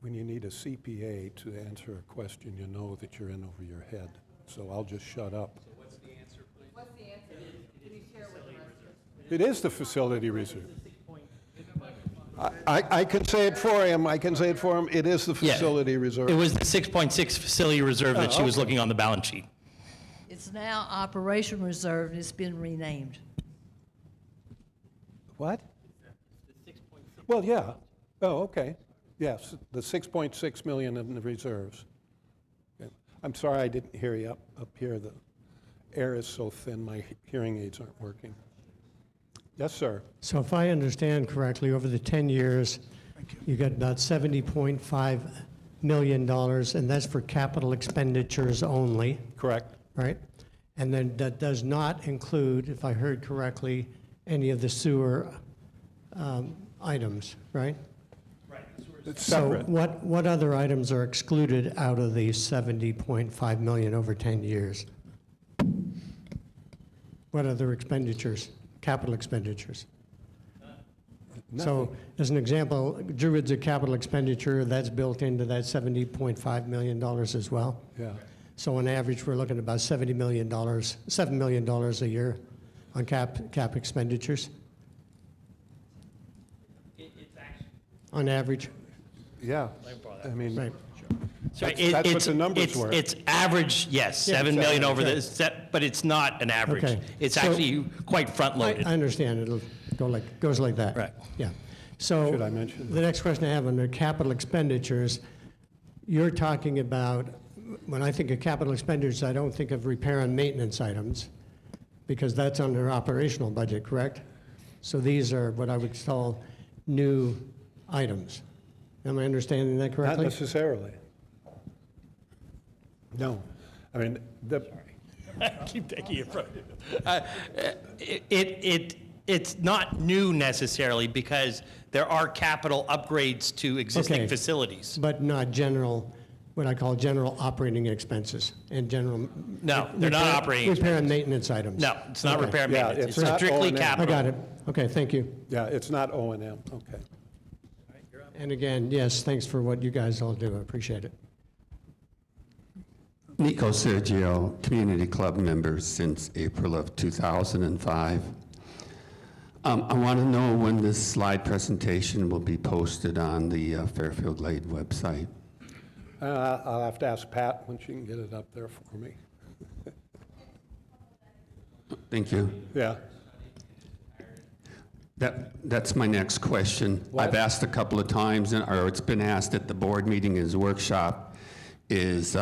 When you need a CPA to answer a question, you know that you're in over your head. So I'll just shut up. So what's the answer, please? What's the answer? Can you share with us? It is the facility reserve. I can say it for him. I can say it for him. It is the facility reserve. It was the 6.6 facility reserve that she was okay. looking on the balance sheet. It's now operation reserve, and it's been renamed. What? Well, yeah. Oh, okay. Yes, the 6.6 million in the reserves. Okay. I'm sorry I didn't hear you up here. The air is so thin, my hearing aids aren't working. Yes, sir. So if I understand correctly, over the 10 years, you got about $70.5 million, and that's for capital expenditures only, Correct. right? And then that does not include, if I heard correctly, any of the sewer items, right? It's So separate. what other items are excluded out of the 70.5 million over 10 years? What other expenditures, capital expenditures? So as an example, Druid's a capital expenditure that's built into that $70.5 million as well. Yeah. So on average, we're looking at about $7 million a year on cap expenditures. It's actually. On average, Yeah. I mean, right? So That's what the numbers were. It's average, yes, Yeah, 7 million over okay. this, but it's not an average. Okay. It's So- actually quite I front-loaded. understand, it'll goes like that. Right. Yeah. So Should I mention the next question I have on the capital expenditures, you're talking about, when I think of capital expenditures, I don't think of repair and maintenance items, because that's under operational budget, correct? So these are what I would call new items. Am I understanding that Not correctly? necessarily. No. I mean, I keep taking it from you. It's not new necessarily because there are capital upgrades to existing Okay. facilities. But not general, what I call general operating expenses and general. No, they're not operating Repair and maintenance items. No, it's not Okay. repair and Yeah, maintenance. it's It's not strictly O&M. capital. I got it. Okay, thank you. yeah, it's not O&M, okay. And again, yes, thanks for what you guys all do. I appreciate it. Nico Sergio, Community Club member since April of 2005. I want to know when this slide presentation will be posted on the Fairfield Glade website. I'll have to ask Pat when she can get it up there for me. Thank you. Yeah. That's my next question. What? I've asked a couple of times, or it's been asked at the board meeting as workshop, is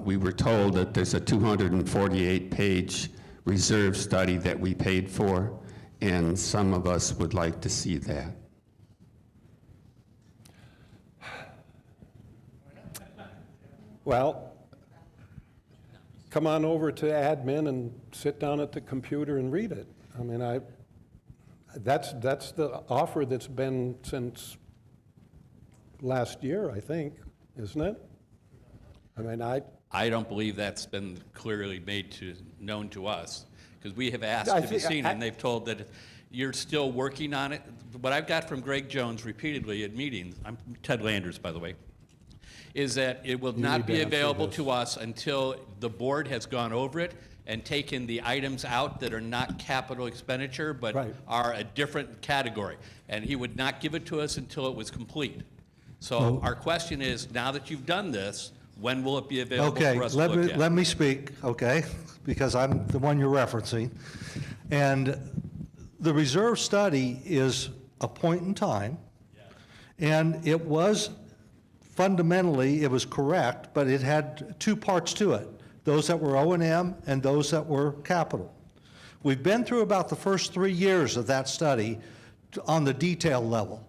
we were told that there's a 248-page reserve study that we paid for, and some of us would like to see that. Well, come on over to admin and sit down at the computer and read it. I mean, that's the offer that's been since last year, I think, isn't it? I mean, I don't believe that's been clearly known to us, because we have asked I to be think- seen, and they've told that you're still working on it. What I've got from Greg Jones repeatedly at meetings, I'm Ted Landers, by the way, is that it will not need be to answer available this. to us until the board has gone over it and taken the items out that are not capital expenditure, but Right. are a different category. And he would not give it to us until it was complete. So our question is, now that you've done this, when will it be available Okay, for us to look at? let me speak, okay, because I'm the one you're referencing. And the reserve study is a point in time, and it was fundamentally, it was correct, but it had two parts to it, those that were O&M and those that were capital. We've been through about the first 3 years of that study on the detail level.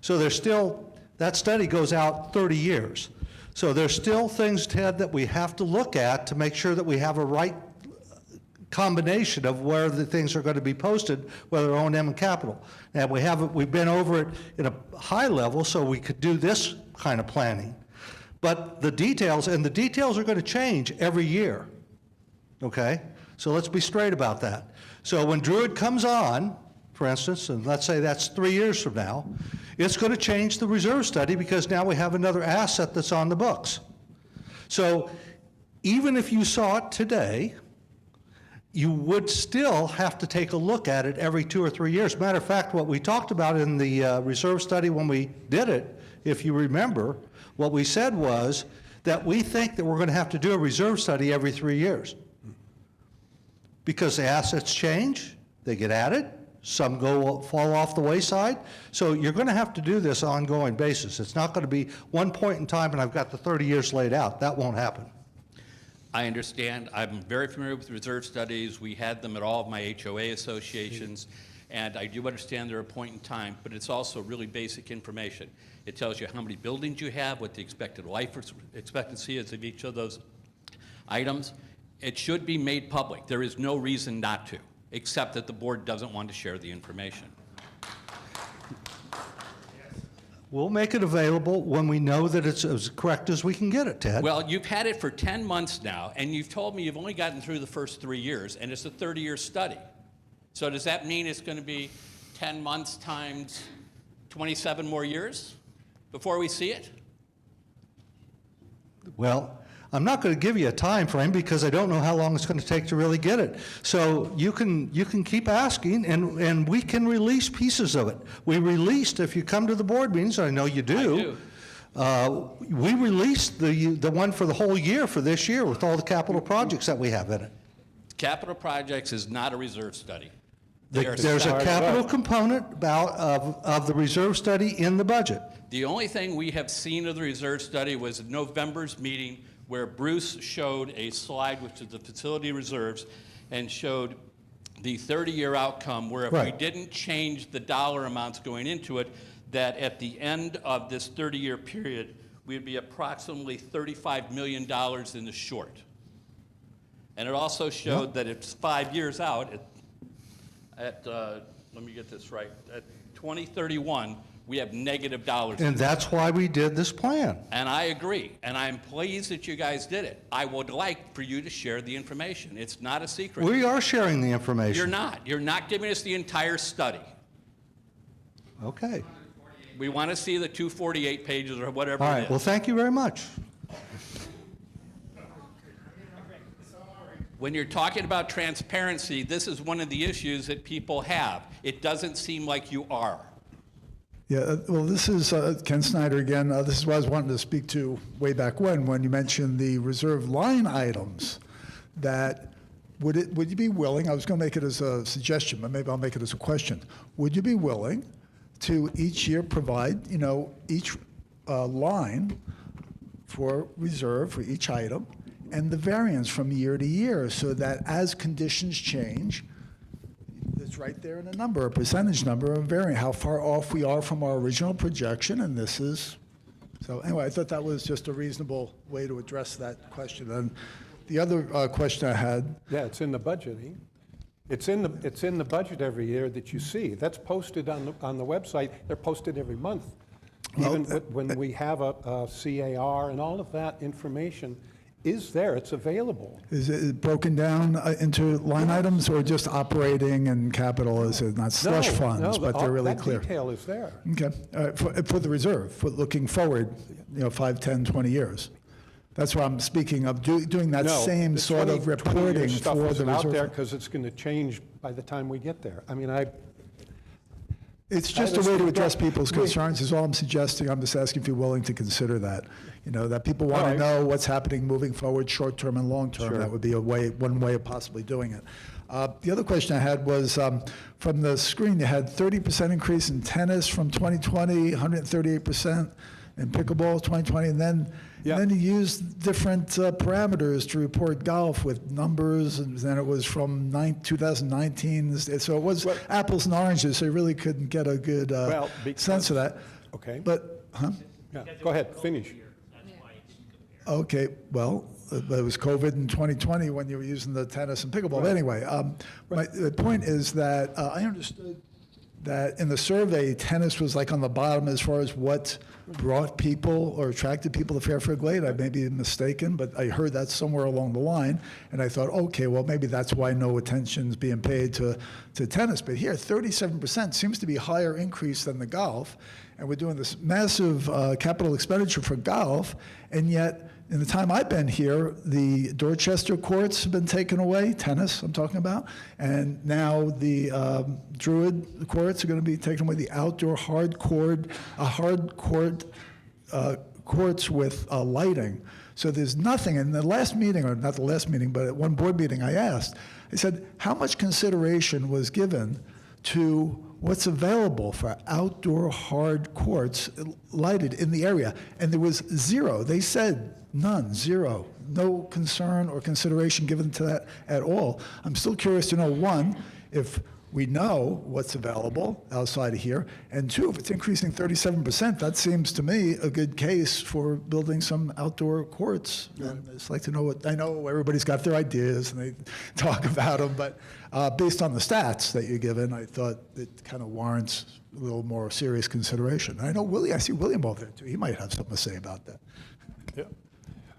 So there's still, that study goes out 30 years. So there's still things, Ted, that we have to look at to make sure that we have a right combination of where the things are going to be posted, whether O&M and capital. Now, we've been over it in a high level, so we could do this kind of planning. But the details are going to change every year, okay? So let's be straight about that. So when Druid comes on, for instance, and let's say that's 3 years from now, it's going to change the reserve study because now we have another asset that's on the books. So even if you saw it today, you would still have to take a look at it every 2 or 3 years. Matter of fact, what we talked about in the reserve study when we did it, if you remember, what we said was that we think that we're going to have to do a reserve study every 3 years. Because the assets change, they get added, some fall off the wayside. So you're going to have to do this on an ongoing basis. It's not going to be one point in time and I've got the 30 years laid out. That won't happen. I understand. I'm very familiar with reserve studies. We had them at all of my HOA associations, and I do understand they're a point in time, but it's also really basic information. It tells you how many buildings you have, what the expected life expectancy is of each of those items. It should be made public. There is no reason not to, except that the board doesn't want to share the information. We'll make it available when we know that it's as correct as we can get it, Ted. Well, you've had it for 10 months now, and you've told me you've only gotten through the first 3 years, and it's a 30-year study. So does that mean it's going to be 10 months times 27 more years before we see it? Well, I'm not going to give you a time frame because I don't know how long it's going to take to really get it. So you can keep asking, and we can release pieces of it. We released, if you come to the board meetings, I know you do. We released the one for the whole year for this year with all the capital projects that we have in it. Capital projects is not a reserve study. There's a capital component of the reserve study in the budget. The only thing we have seen of the reserve study was November's meeting where Bruce showed a slide, which is the facility reserves, and showed the 30-year outcome, where if we Right. didn't change the dollar amounts going into it, that at the end of this 30-year period, we'd be approximately $35 million in the short. And it also showed that it's 5 years out, let me get this right, at 2031, we have negative dollars. And that's why we did this plan. And I agree, and I'm pleased that you guys did it. I would like for you to share the information. It's not a secret. We are sharing the information. You're not. You're not giving us the entire study. Okay. We want to see the 248 pages or whatever All it right, is. well, thank you very much. When you're talking about transparency, this is one of the issues that people have. It doesn't seem like you are. Yeah, well, this is Ken Snyder again. This is what I was wanting to speak to way back when you mentioned the reserve line items. That would you be willing? I was going to make it as a suggestion, but maybe I'll make it as a question. Would you be willing to each year provide, each line for reserve for each item, and the variance from year to year, so that as conditions change, it's right there in a number, a percentage number, a variant, how far off we are from our original projection, and this is. So anyway, I thought that was just a reasonable way to address that question. And the other question I had. Yeah, it's in the budgeting. It's in the budget every year that you see. That's posted on the website. They're posted every month. Even when we have a CAR and all of that information is there. It's available. Is it broken down into line items, or just operating and capital? Is it not slush funds, but they're really clear? That detail is there. Okay. For the reserve, for looking forward, 5, 10, 20 years. That's what I'm speaking of, doing that same the sort of 20 reporting stuff for the isn't out reserve. there because it's going to change by the time we get there. I mean, It's just a way to address people's concerns is all I'm suggesting. I'm just asking if you're willing to consider that. That people want to know what's happening moving forward, short-term and long-term. Sure. That would be one way of possibly doing it. The other question I had was, from the screen, you had 30% increase in tennis from 2020, 138% in pickleball 2020, and then you used different parameters to report golf with numbers, and then it was from 2019. So it was apples and oranges, so you really couldn't get a good sense of that. Okay. But, Yeah, go ahead, finish. Okay, well, it was COVID in 2020 when you were using the tennis and pickleball. But anyway, the point is that I understood that in the survey, tennis was like on the bottom as far as what brought people or attracted people to Fairfield Glade. I may be mistaken, but I heard that somewhere along the line, and I thought, okay, well, maybe that's why no attention's being paid to tennis. But here, 37% seems to be a higher increase than the golf, and we're doing this massive capital expenditure for golf, and yet in the time I've been here, the Dorchester courts have been taken away, tennis I'm talking about, and now the Druid courts are going to be taken away, the outdoor hard court courts with lighting. So there's nothing. In the last meeting, or not the last meeting, but at one board meeting I asked, I said, how much consideration was given to what's available for outdoor hard courts lighted in the area? And there was zero. They said none, zero. No concern or consideration given to that at all. I'm still curious to know, one, if we know what's available outside of here, and two, if it's increasing 37%, that seems to me a good case for building some outdoor courts. And I'd just like to know I know everybody's got their ideas and they talk about them, but based on the stats that you're given, I thought it kind of warrants a little more serious consideration. I know I see William over there too. He might have something to say about that. Yeah.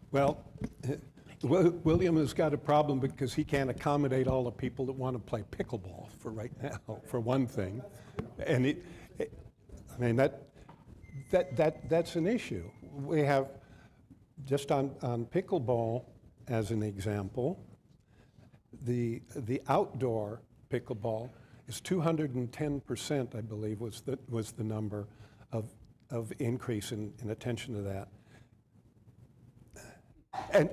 Well, William has got a problem because he can't accommodate all the people that want to play pickleball for right now, for one thing. And that's an issue. We have, just on pickleball as an example, the outdoor pickleball is 210%, I believe, was the number of increase in attention to that. And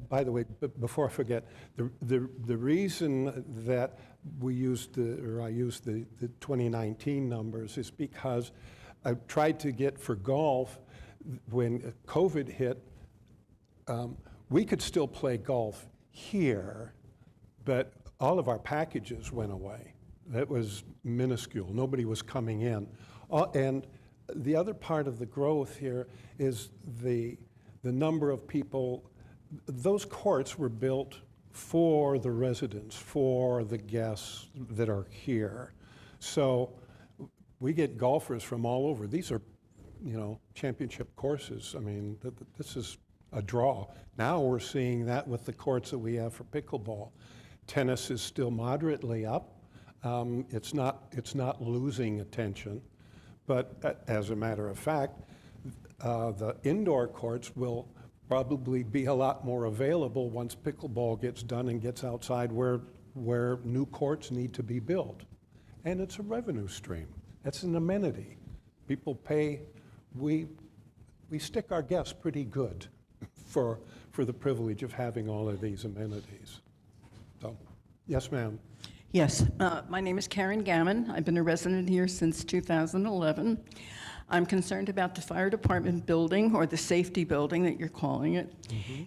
by the way, before I forget, the reason that I used the 2019 numbers is because I tried to get for golf, when COVID hit, we could still play golf here, but all of our packages went away. That was minuscule. Nobody was coming in. And the other part of the growth here is the number of people. Those courts were built for the residents, for the guests that are here. So we get golfers from all over. These are, championship courses. I mean, this is a draw. Now we're seeing that with the courts that we have for pickleball. Tennis is still moderately up. It's not losing attention, but as a matter of fact, the indoor courts will probably be a lot more available once pickleball gets done and gets outside where new courts need to be built. And it's a revenue stream. That's an amenity. People pay. We stick our guests pretty good for the privilege of having all of these amenities. So, yes, ma'am. Yes, my name is Karen Gammon. I've been a resident here since 2011. I'm concerned about the fire department building, or the safety building that you're calling it.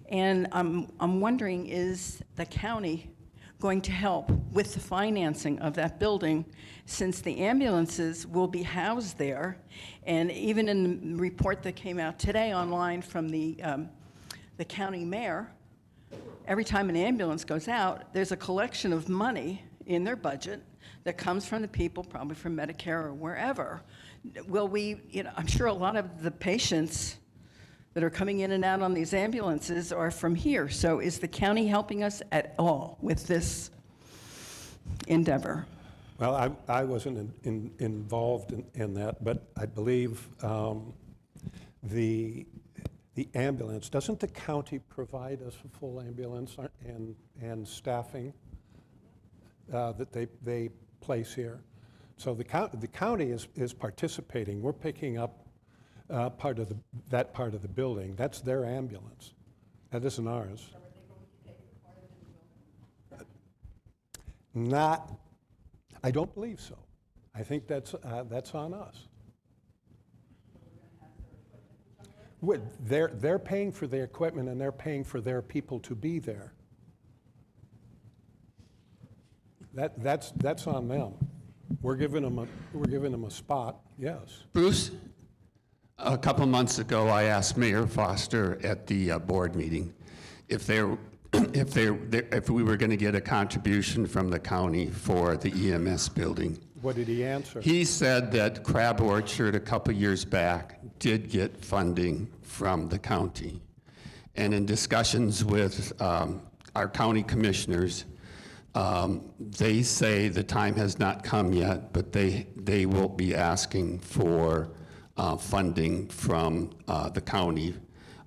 And I'm wondering, is the county going to help with the financing of that building, since the ambulances will be housed there? And even in the report that came out today online from the county mayor, every time an ambulance goes out, there's a collection of money in their budget that comes from the people, probably from Medicare or wherever. Will we, I'm sure a lot of the patients that are coming in and out on these ambulances are from here. So is the county helping us at all with this endeavor? Well, I wasn't involved in that, but I believe the ambulance, doesn't the county provide us a full ambulance and staffing that they place here? So the county is participating. We're picking up part of the building. That's their ambulance. That isn't ours. I don't believe so. I think that's on us. They're paying for the equipment, and they're paying for their people to be there. That's on them. We're giving them a spot. Yes. Bruce, a couple months ago, I asked Mayor Foster at the board meeting if we were going to get a contribution from the county for the EMS building. What did he answer? He said that Crab Orchard a couple years back did get funding from the county. And in discussions with our county commissioners, they say the time has not come yet, but they will be asking for funding from the county,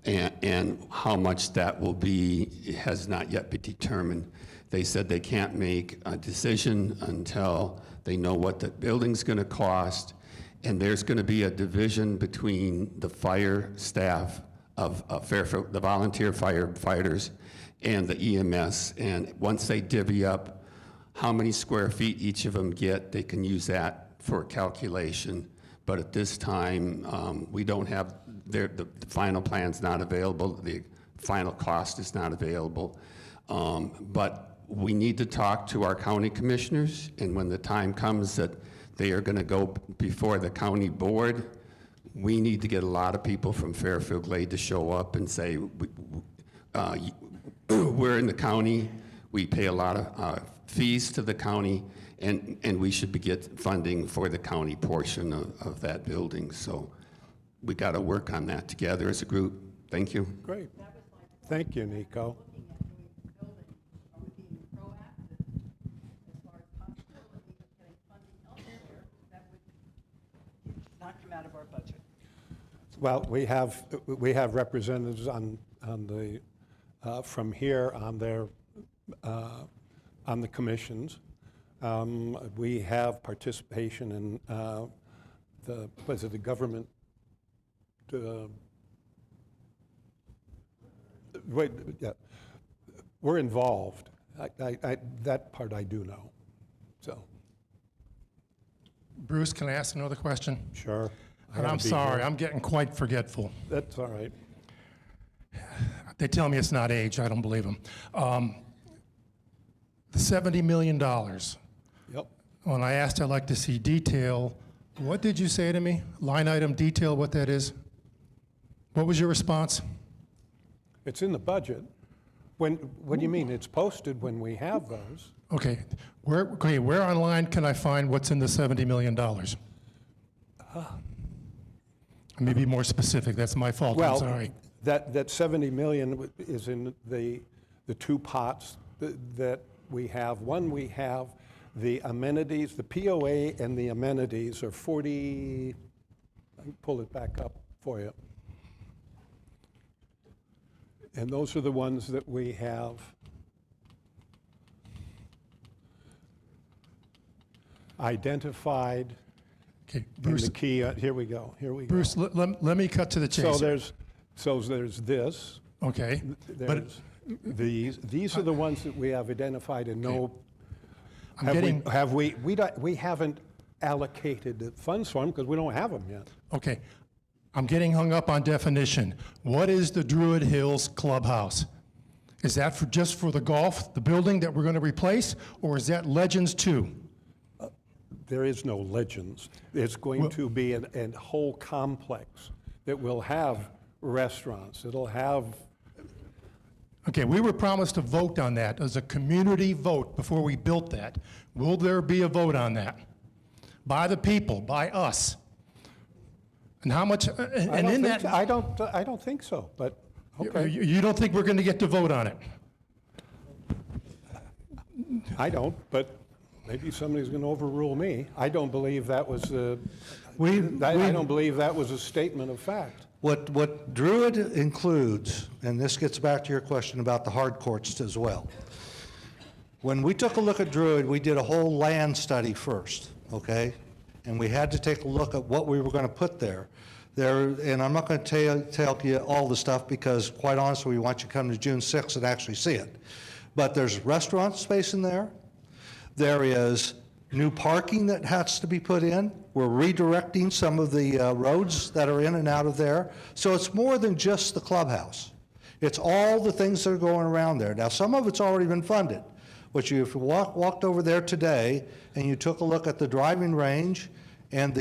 and how much that will be has not yet been determined. They said they can't make a decision until they know what the building's going to cost, and there's going to be a division between the fire staff of Fairfield, the volunteer firefighters, and the EMS. And once they divvy up how many square feet each of them get, they can use that for calculation. But at this time, we don't have, the final plan's not available, the final cost is not available. But we need to talk to our county commissioners, and when the time comes that they are going to go before the county board, we need to get a lot of people from Fairfield Glade to show up and say, we're in the county, we pay a lot of fees to the county, and we should get funding for the county portion of that building. So we got to work on that together as a group. Thank you. Great. Thank you, Nico. Not come out of our budget. Well, we have representatives on the from here on their on the commissions. We have participation in the government. We're involved. That part I do know. So. Bruce, can I ask another question? Sure. And I'm sorry, I'm getting quite forgetful. That's all right. They tell me it's not age. I don't believe them. The $70 million. Yep. When I asked, I'd like to see detail, what did you say to me? Line item detail, what that is? What was your response? It's in the budget. What do you mean? It's posted when we have those. Okay, where online can I find what's in the $70 million? Let me be more specific, that's my fault, I'm sorry. That 70 million is in the two pots that we have. One, we have the amenities, the POA and the amenities are 40, I can pull it back up for you. And those are the ones that we have identified. Okay, Bruce, the key, here we go. Bruce, let me cut to the chase. So there's this. Okay. There's these are the ones that we have identified and know. We haven't allocated the funds for them because we don't have them yet. Okay. I'm getting hung up on definition. What is the Druid Hills Clubhouse? Is that just for the golf, the building that we're going to replace, or is that Legends too? There is no Legends. It's going to be a whole complex that will have restaurants. It'll have. Okay, we were promised a vote on that as a community vote before we built that. Will there be a vote on that? By the people, by us? And how much, I don't think so, but okay. You don't think we're going to get to vote on it? I don't, but maybe somebody's going to overrule me. I don't believe that was I don't believe that was a statement of fact. What Druid includes, and this gets back to your question about the hard courts as well. When we took a look at Druid, we did a whole land study first, okay? And we had to take a look at what we were going to put there. And I'm not going to tell you all the stuff because, quite honestly, we want you to come to June 6th and actually see it. But there's restaurant space in there. There is new parking that has to be put in. We're redirecting some of the roads that are in and out of there. So it's more than just the clubhouse. It's all the things that are going around there. Now, some of it's already been funded. If you walked over there today and you took a look at the driving range and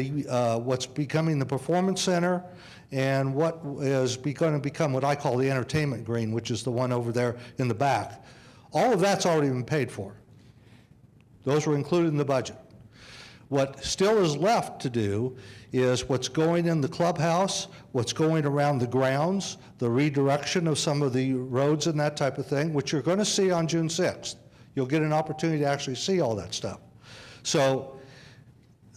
what's becoming the performance center and what is going to become what I call the entertainment green, which is the one over there in the back, all of that's already been paid for. Those were included in the budget. What still is left to do is what's going in the clubhouse, what's going around the grounds, the redirection of some of the roads and that type of thing, which you're going to see on June 6th. You'll get an opportunity to actually see all that stuff. So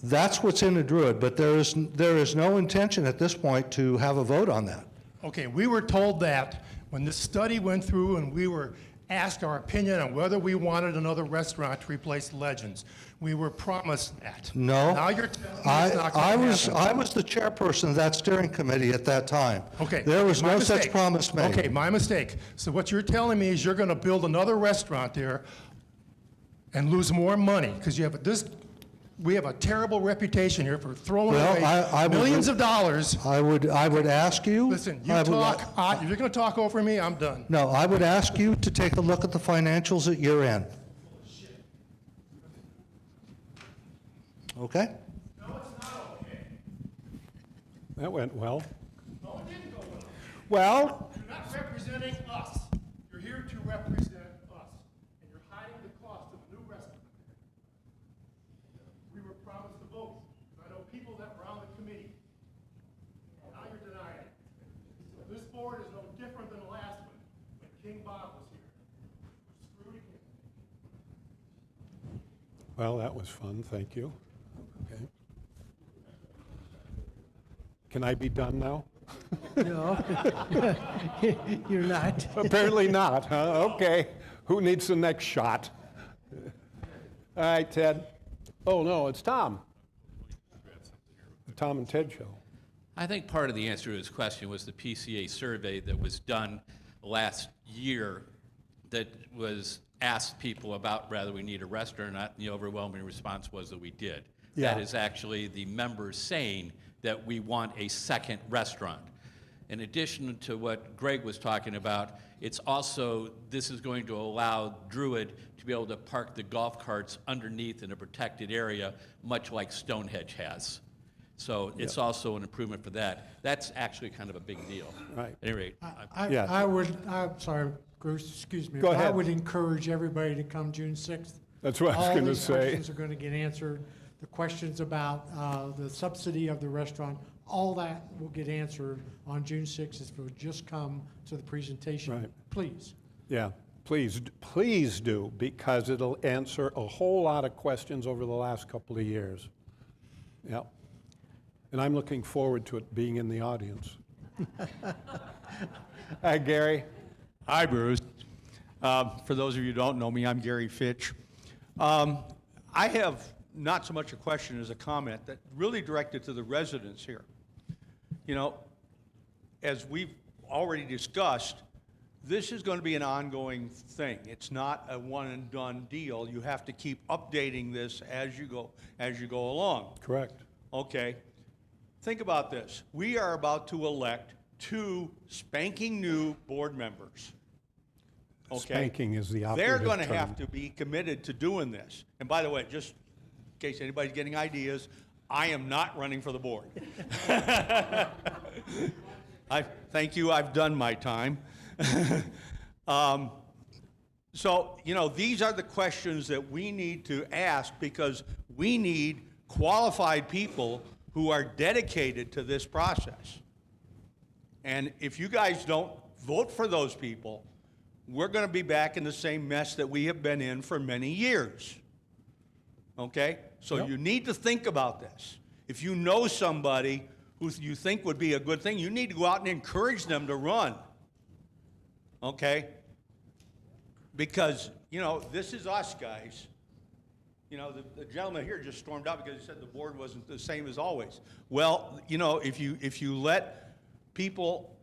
that's what's in the Druid, but there is no intention at this point to have a vote on that. Okay, we were told that when this study went through and we were asked our opinion on whether we wanted another restaurant to replace Legends. We were promised that. No. Now you're telling me it's not going to happen. I was the chairperson of that steering committee at that time. Okay. There was no mistake. such promise made. Okay, my mistake. So what you're telling me is you're going to build another restaurant there and lose more money because you have we have a terrible reputation here for throwing away millions of dollars. I would ask you. Listen, if you're going to talk over me, I'm done. No, I would ask you to take a look at the financials at year end. Okay? No, it's not okay. That went well. No, it didn't go well. Well. You're not representing us. You're here to represent us. And you're hiding the cost of the new restaurant. We were promised the vote. I know people that were on the committee. Now you're denying it. So this board is no different than the last one, when King Bob was here. We're screwed again. Well, that was fun, thank you. Okay. Can I be done now? No, you're not. Apparently not, huh? Okay. Who needs the next shot? All right, Ted. Oh, no, it's Tom. The Tom and Ted show. I think part of the answer to his question was the PCA survey that was done last year that was asked people about whether we need a restaurant or not, and the overwhelming response was that we did. Yeah. That is actually the members saying that we want a second restaurant. in addition to what Greg was talking about, it's also, this is going to allow Druid to be able to park the golf carts underneath in a protected area, much like Stonehenge has. So it's also an improvement for that. That's actually kind of a big deal. Right. At any rate, I'm sorry, Bruce, excuse me. Go but I ahead. would encourage everybody to come June 6th. That's what I was going to All say. these questions are going to get answered. The questions about the subsidy of the restaurant, all that will get answered on June 6th if you'll just come to the presentation. Right. Please. Yeah, please do, because it'll answer a whole lot of questions over the last couple of years. Yeah. And I'm looking forward to it being in the audience. Hi, Gary. Hi, Bruce. For those of you who don't know me, I'm Gary Fitch. I have not so much a question as a comment that really directed to the residents here. You know, as we've already discussed, this is going to be an ongoing thing. It's not a one and done deal. You have to keep updating this as you go along. Correct. Okay. Think about this. We are about to elect 2 spanking new board members. Okay. Spanking is the operative They're going to term. have to be committed to doing this. And by the way, just in case anybody's getting ideas, I am not running for the board. Thank you, I've done my time. So, you know, these are the questions that we need to ask because we need qualified people who are dedicated to this process. And if you guys don't vote for those people, we're going to be back in the same mess that we have been in for many years. Okay? So you need to think about this. If you know somebody who you think would be a good thing, you need to go out and encourage them to run. Okay? Because, you know, this is us, guys. You know, the gentleman here just stormed out because he said the board wasn't the same as always. Well, you know, if you let people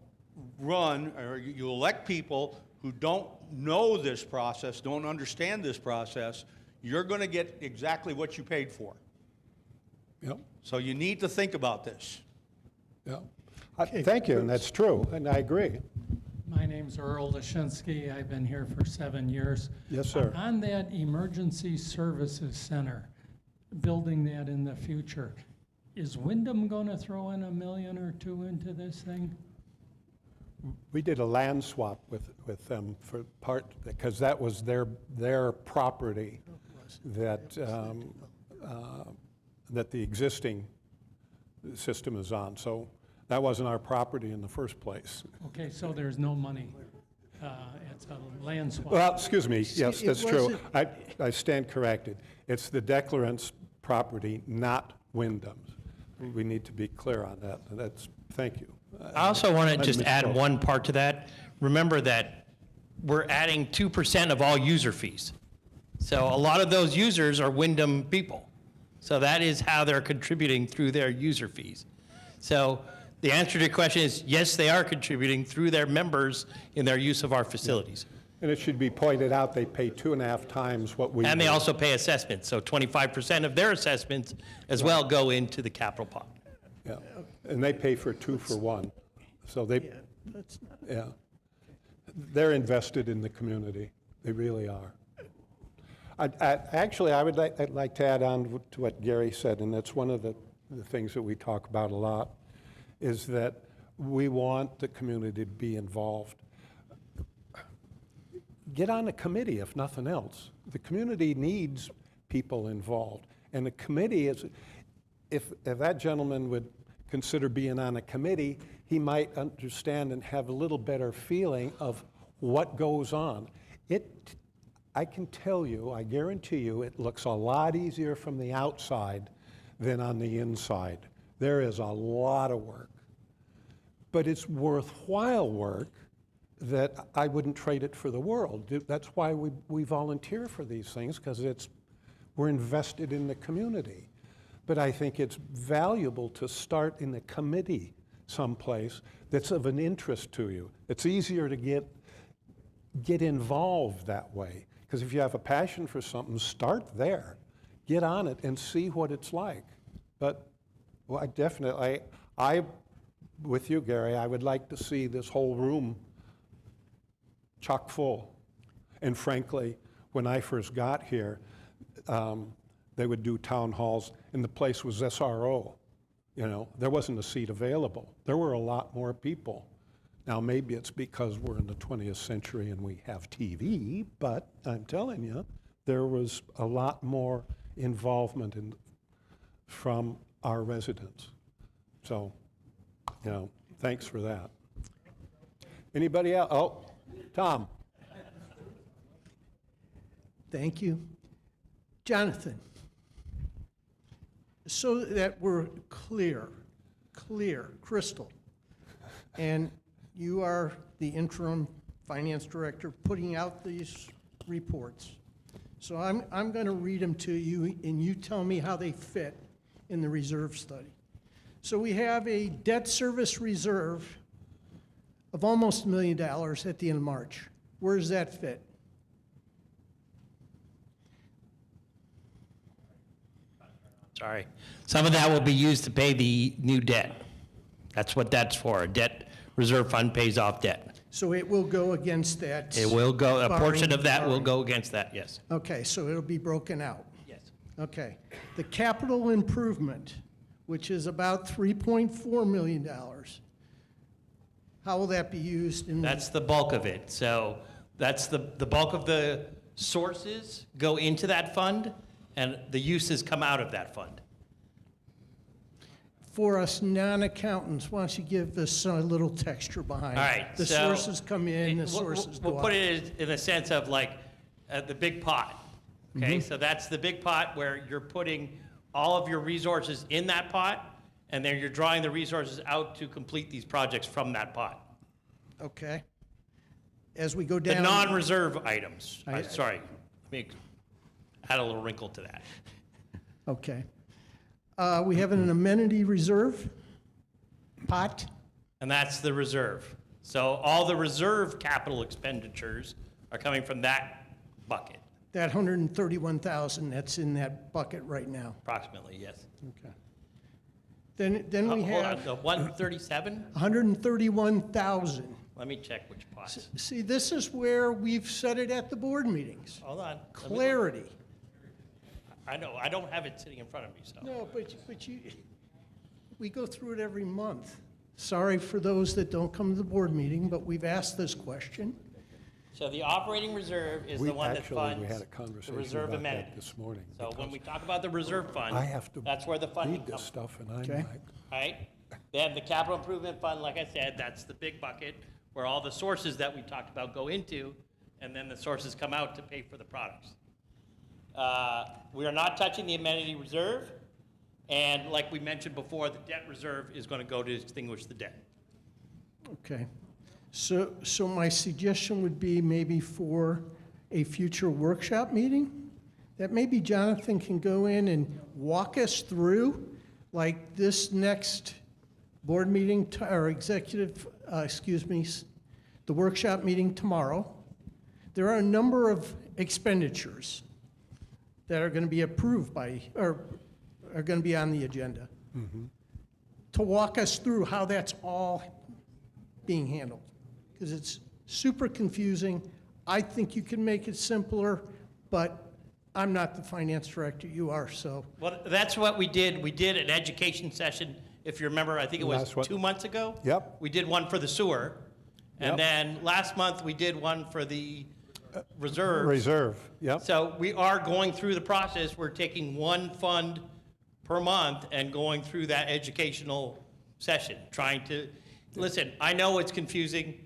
run, or you elect people who don't know this process, don't understand this process, you're going to get exactly what you paid for. Yep. So you need to think about this. Yeah. Thank you, and that's true, and I agree. My name's Earl Lashinsky. I've been here for 7 years. Yes, sir. On that emergency services center, building that in the future, is Wyndham going to throw in $1 million or $2 million into this thing? We did a land swap with them for part, because that was their property that, that the existing system is on. So that wasn't our property in the first place. Okay, so there's no money. It's a land swap. Well, excuse me, yes, It that's true. wasn't- I stand corrected. It's the declarant's property, not Wyndham's. We need to be clear on that, and that's, thank you. I also want to I just add misspoke. one part to that. Remember that we're adding 2% of all user fees. So a lot of those users are Wyndham people. So that is how they're contributing through their user fees. So the answer to your question is, yes, they are contributing through their members in their use of our facilities. And it should be pointed out, they pay 2.5 times what we And they do. also pay assessments. So 25% of their assessments as well go into the capital pot. Yeah, and they pay for 2 for 1. So they, yeah. They're invested in the community. They really are. Actually, I'd like to add on to what Gary said, and that's one of the things that we talk about a lot, is that we want the community to be involved. Get on a committee, if nothing else. The community needs people involved. And the committee is, if that gentleman would consider being on a committee, he might understand and have a little better feeling of what goes on. I can tell you, I guarantee you, it looks a lot easier from the outside than on the inside. There is a lot of work. But it's worthwhile work that I wouldn't trade it for the world. That's why we volunteer for these things, because we're invested in the community. But I think it's valuable to start in a committee someplace that's of an interest to you. It's easier to get involved that way. Because if you have a passion for something, start there. Get on it and see what it's like. But well, I with you, Gary, I would like to see this whole room chock full. And frankly, when I first got here, they would do town halls, and the place was SRO. You know, there wasn't a seat available. There were a lot more people. Now, maybe it's because we're in the 20th century and we have TV, but I'm telling you, there was a lot more involvement from our residents. So, you know, thanks for that. Anybody else? Oh, Tom. Thank you. Jonathan, so that we're clear, crystal, and you are the interim finance director putting out these reports. So I'm going to read them to you, and you tell me how they fit in the reserve study. So we have a debt service reserve of almost $1 million at the end of March. Where does that fit? Sorry. Some of that will be used to pay the new debt. That's what that's for. A debt reserve fund pays off debt. So it will go against that? It will go, a portion borrowing- of that will borrowing. go against that, yes. Okay, so it'll be broken out? Yes. Okay. The capital improvement, which is about $3.4 million, how will that be used in? That's the bulk of it. So that's the bulk of the sources go into that fund, and the uses come out of that fund. For us non-accountants, why don't you give us a little texture behind it? All right. The so sources come in, the sources go out. We'll put it in a sense of like the big pot. Okay, so that's the big pot where you're putting all of your resources in that pot, and then you're drawing the resources out to complete these projects from that pot. Okay. As we go The down. non-reserve items. I- Sorry, let me add a little wrinkle to that. Okay. We have an amenity reserve pot. And that's the reserve. So all the reserve capital expenditures are coming from that bucket, That 131,000 that's in that bucket right now. approximately, yes. Okay. Then we Hold on, have the 137? 131,000. Let me check which pots. See, this is where we've said it at the board meetings. Hold on. Let me look. Clarity. I know, I don't have it sitting in front of me, so. No, but we go through it every month. Sorry for those that don't come to the board meeting, but we've asked this question. So the operating reserve is the one that funds we had a the conversation reserve about that amenities. this morning. So when because we talk about the reserve fund, I have to that's where the funding read this comes from. stuff, and I'm Okay. like, Right? Then the capital improvement fund, like I said, that's the big bucket where all the sources that we talked about go into, and then the sources come out to pay for the products. We are not touching the amenity reserve, and like we mentioned before, the debt reserve is going to go to extinguish the debt. Okay. So my suggestion would be maybe for a future workshop meeting, that maybe Jonathan can go in and walk us through, like this next board meeting, or executive, the workshop meeting tomorrow. There are a number of expenditures that are going to be approved by, or are going to be on the agenda. To walk us through how that's all being handled, because it's super confusing. I think you can make it simpler, but I'm not the finance director, you are, so. Well, that's what we did. We did an education session, if you remember, I think it was Last one. 2 months ago. Yep. We did one for the sewer. And Yep. then last month, we did one for the reserve. reserve, yep. So we are going through the process. We're taking one fund per month and going through that educational session, trying to, listen, I know it's confusing.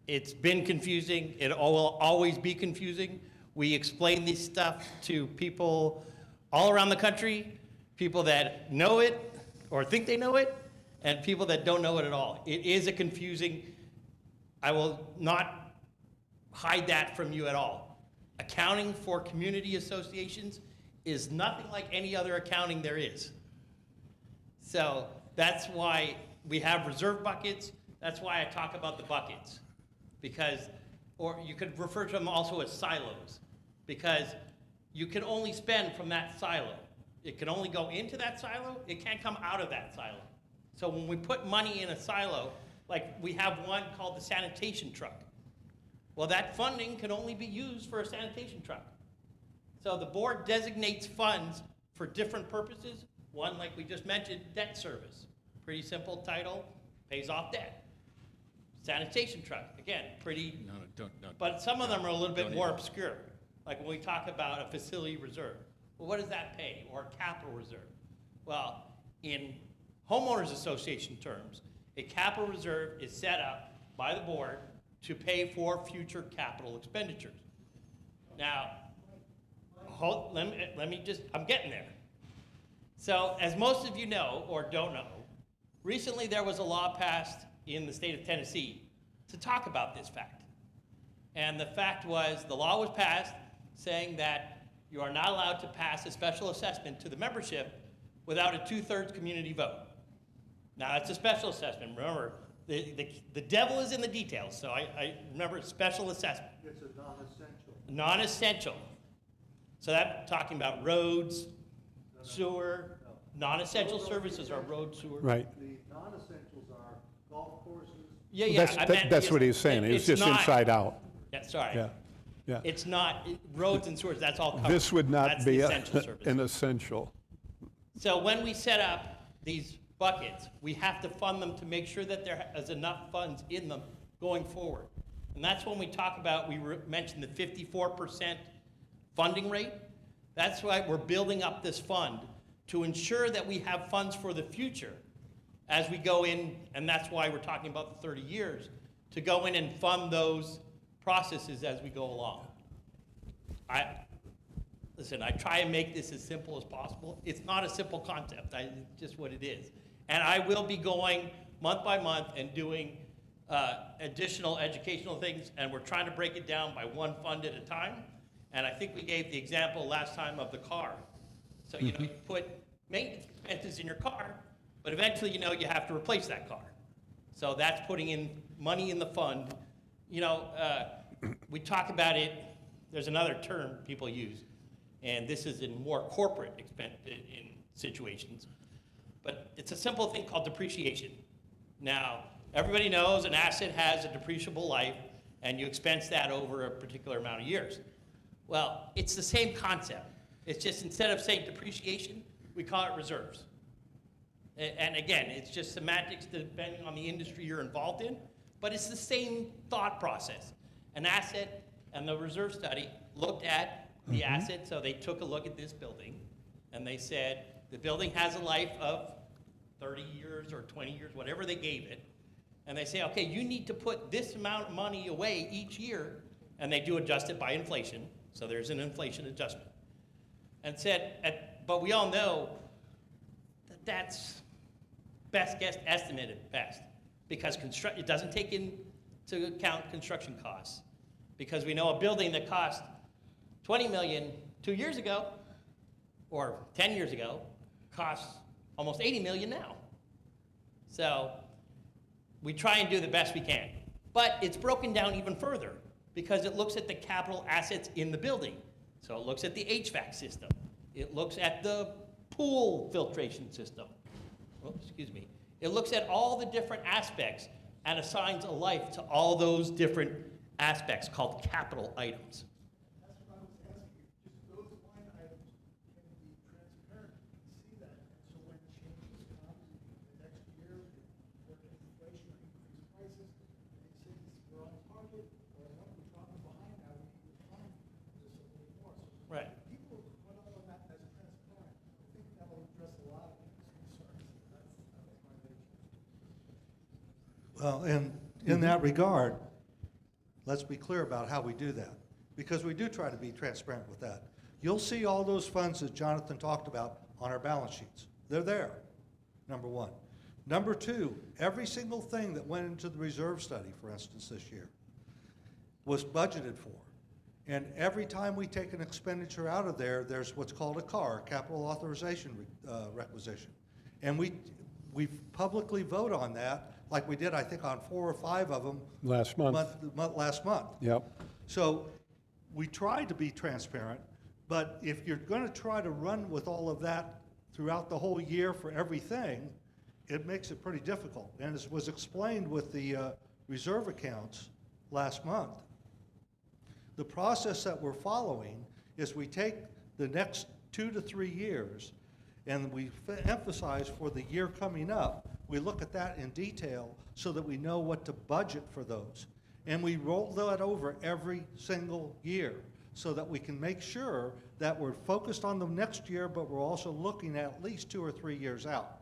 It's been confusing. It will always be confusing. We explain this stuff to people all around the country, people that know it or think they know it, and people that don't know it at all. It is a confusing, I will not hide that from you at all. Accounting for community associations is nothing like any other accounting there is. So that's why we have reserve buckets. That's why I talk about the buckets. Because, or you could refer to them also as silos, because you can only spend from that silo. It can only go into that silo. It can't come out of that silo. So when we put money in a silo, like we have one called the sanitation truck. Well, that funding can only be used for a sanitation truck. So the board designates funds for different purposes. One, like we just mentioned, debt service. Pretty simple title, pays off debt. Sanitation truck, again, pretty, but some of them are a little bit more obscure. Like when we talk about a facility reserve. Well, what does that pay? Or a capital reserve? Well, in homeowners association terms, a capital reserve is set up by the board to pay for future capital expenditures. Now, let me just, I'm getting there. So, as most of you know or don't know, recently there was a law passed in the state of Tennessee to talk about this fact. And the fact was, the law was passed saying that you are not allowed to pass a special assessment to the membership without a 2/3 community vote. Now, it's a special assessment. Remember, the devil is in the details, so I remember it's special assessment. It's a non-essential. Non-essential. So that's talking about roads, sewer, non-essential services are road, sewer. Right. The non-essentials are golf courses. Yeah, yeah. That's what he's saying. It's just not, inside out. Yeah, sorry. Yeah. Yeah. It's not, roads and sewers, that's all covered. This would not That's be the essential services. an essential. So when we set up these buckets, we have to fund them to make sure that there is enough funds in them going forward. And that's when we talk about, we mentioned the 54% funding rate. That's why we're building up this fund to ensure that we have funds for the future as we go in, and that's why we're talking about the 30 years, to go in and fund those processes as we go along. Listen, I try and make this as simple as possible. It's not a simple concept, it's just what it is. And I will be going month by month and doing additional educational things, and we're trying to break it down by one fund at a time. And I think we gave the example last time of the car. So, you know, you put maintenance expenses in your car, but eventually, you know, you have to replace that car. So that's putting in money in the fund. You know, we talk about it, there's another term people use, and this is in more corporate in situations, but it's a simple thing called depreciation. Now, everybody knows an asset has a depreciable life, and you expense that over a particular amount of years. Well, it's the same concept. It's just instead of saying depreciation, we call it reserves. And again, it's just semantics depending on the industry you're involved in, but it's the same thought process. An asset and the reserve study looked at the asset, so they took a look at this building, and they said the building has a life of 30 years or 20 years, whatever they gave it, and they say, okay, you need to put this amount of money away each year, and they do adjust it by inflation, so there's an inflation adjustment. And said, but we all know that that's best guess estimate at best, because it doesn't take into account construction costs. Because we know a building that cost $20 million 2 years ago, or 10 years ago, costs almost $80 million now. So we try and do the best we can. But it's broken down even further, because it looks at the capital assets in the building. So it looks at the HVAC system. It looks at the pool filtration system. Well, excuse me. It looks at all the different aspects and assigns a life to all those different aspects called capital items. That's what I was asking. Just those line items can be transparent and see that. So when changes come the next year, work inflation or increase prices, they say we're on target, or what, we're dropping behind now, we need to fund this a little more. So right. People put up on that as transparent. I think that will address a lot of people's concerns. That's my nature. Well, and in that regard, let's be clear about how we do that, because we do try to be transparent with that. You'll see all those funds that Jonathan talked about on our balance sheets. They're there, number one. Number two, every single thing that went into the reserve study, for instance, this year, was budgeted for. And every time we take an expenditure out of there, there's what's called a CAR, capital authorization requisition. And we publicly vote on that, like we did, I think, on 4 or 5 of them last month. Last month. Yep. So we try to be transparent, but if you're going to try to run with all of that throughout the whole year for everything, it makes it pretty difficult. And as was explained with the reserve accounts last month, the process that we're following is we take the next 2 to 3 years and we emphasize for the year coming up, we look at that in detail so that we know what to budget for those. And we roll that over every single year so that we can make sure that we're focused on the next year, but we're also looking at least 2 or 3 years out.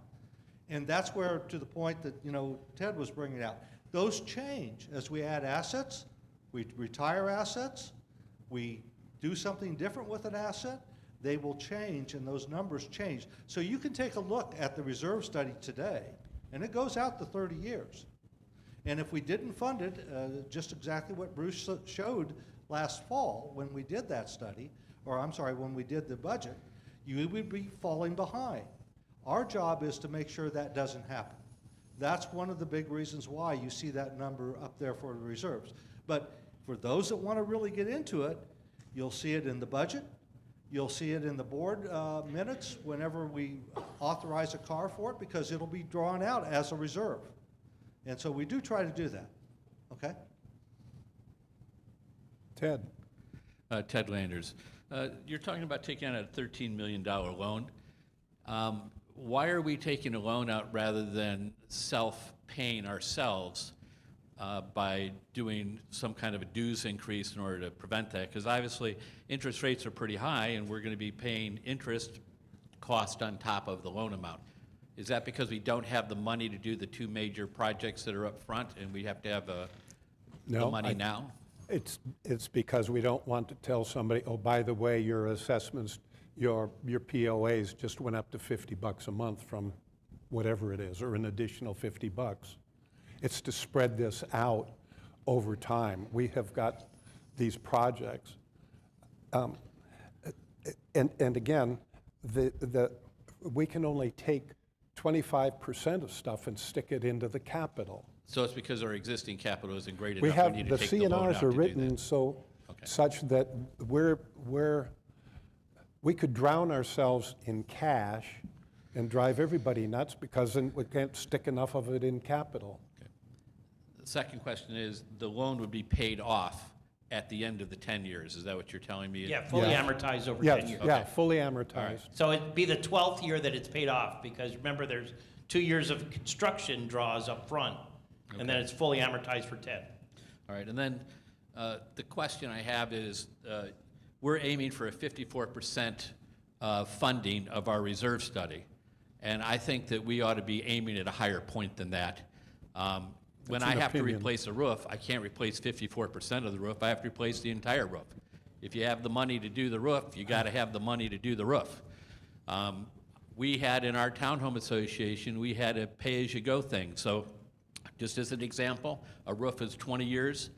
And that's where, to the point that, you know, Ted was bringing out, those change as we add assets, we retire assets, we do something different with an asset, they will change and those numbers change. So you can take a look at the reserve study today, and it goes out to 30 years. And if we didn't fund it, just exactly what Bruce showed last fall when we did that study, or I'm sorry, when we did the budget, you would be falling behind. Our job is to make sure that doesn't happen. That's one of the big reasons why you see that number up there for the reserves. But for those that want to really get into it, you'll see it in the budget. You'll see it in the board minutes whenever we authorize a car for it, because it'll be drawn out as a reserve. And so we do try to do that, okay? Ted. Ted Landers. You're talking about taking out a $13 million loan. Why are we taking a loan out rather than self-paying ourselves by doing some kind of a dues increase in order to prevent that? Because obviously interest rates are pretty high and we're going to be paying interest cost on top of the loan amount. Is that because we don't have the money to do the 2 major projects that are up front and we have to have the money now? It's because we don't want to tell somebody, oh, by the way, your assessments, your POAs just went up to $50 a month from whatever it is, or an additional $50. It's to spread this out over time. We have got these projects. And again, we can only take 25% of stuff and stick it into the capital. So it's because our existing capital isn't great enough. We have, need the to take the loan out CNRs to are do written that. so, Okay. such that we could drown ourselves in cash and drive everybody nuts because then we can't stick enough of it in capital. Okay. The second question is, the loan would be paid off at the end of the 10 years. Is that what you're telling me? Yeah, fully amortized over Yes, 10 years. yeah, fully amortized. So it'd be the 12th year that it's paid off, because remember, there's 2 years of construction draws up front, and then it's fully amortized for 10. All right, and then the question I have is, we're aiming for a 54% funding of our reserve study, and I think that we ought to be aiming at a higher point than that. When I have to replace a roof, I can't replace 54% of the roof. I have to replace the entire roof. If you have the money to do the roof, you got to have the money to do the roof. We had in our townhome association, we had a pay-as-you-go thing. So just as an example, a roof is 20 years.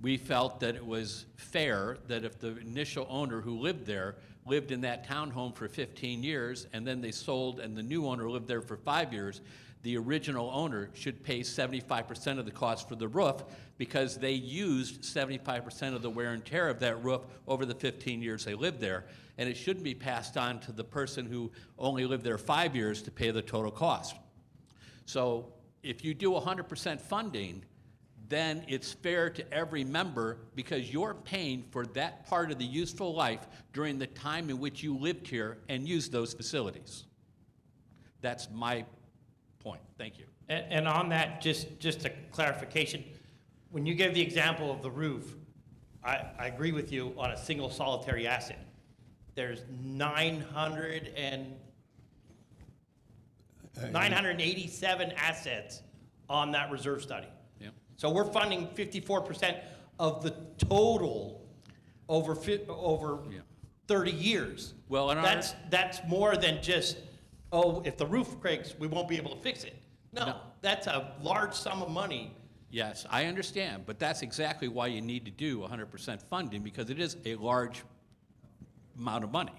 We felt that it was fair that if the initial owner who lived there lived in that townhome for 15 years and then they sold and the new owner lived there for 5 years, the original owner should pay 75% of the cost for the roof because they used 75% of the wear and tear of that roof over the 15 years they lived there. And it shouldn't be passed on to the person who only lived there 5 years to pay the total cost. So if you do 100% funding, then it's fair to every member because you're paying for that part of the useful life during the time in which you lived here and used those facilities. That's my point. Thank you. And on that, just a clarification, when you gave the example of the roof, I agree with you on a single solitary asset. There's 987 assets on that reserve study. Yep. So we're funding 54% of the total over 30 years. Well, that's more than just, oh, if the roof breaks, we won't be able to fix it. No, that's a large sum of money. Yes, I understand, but that's exactly why you need to do 100% funding because it is a large amount of money.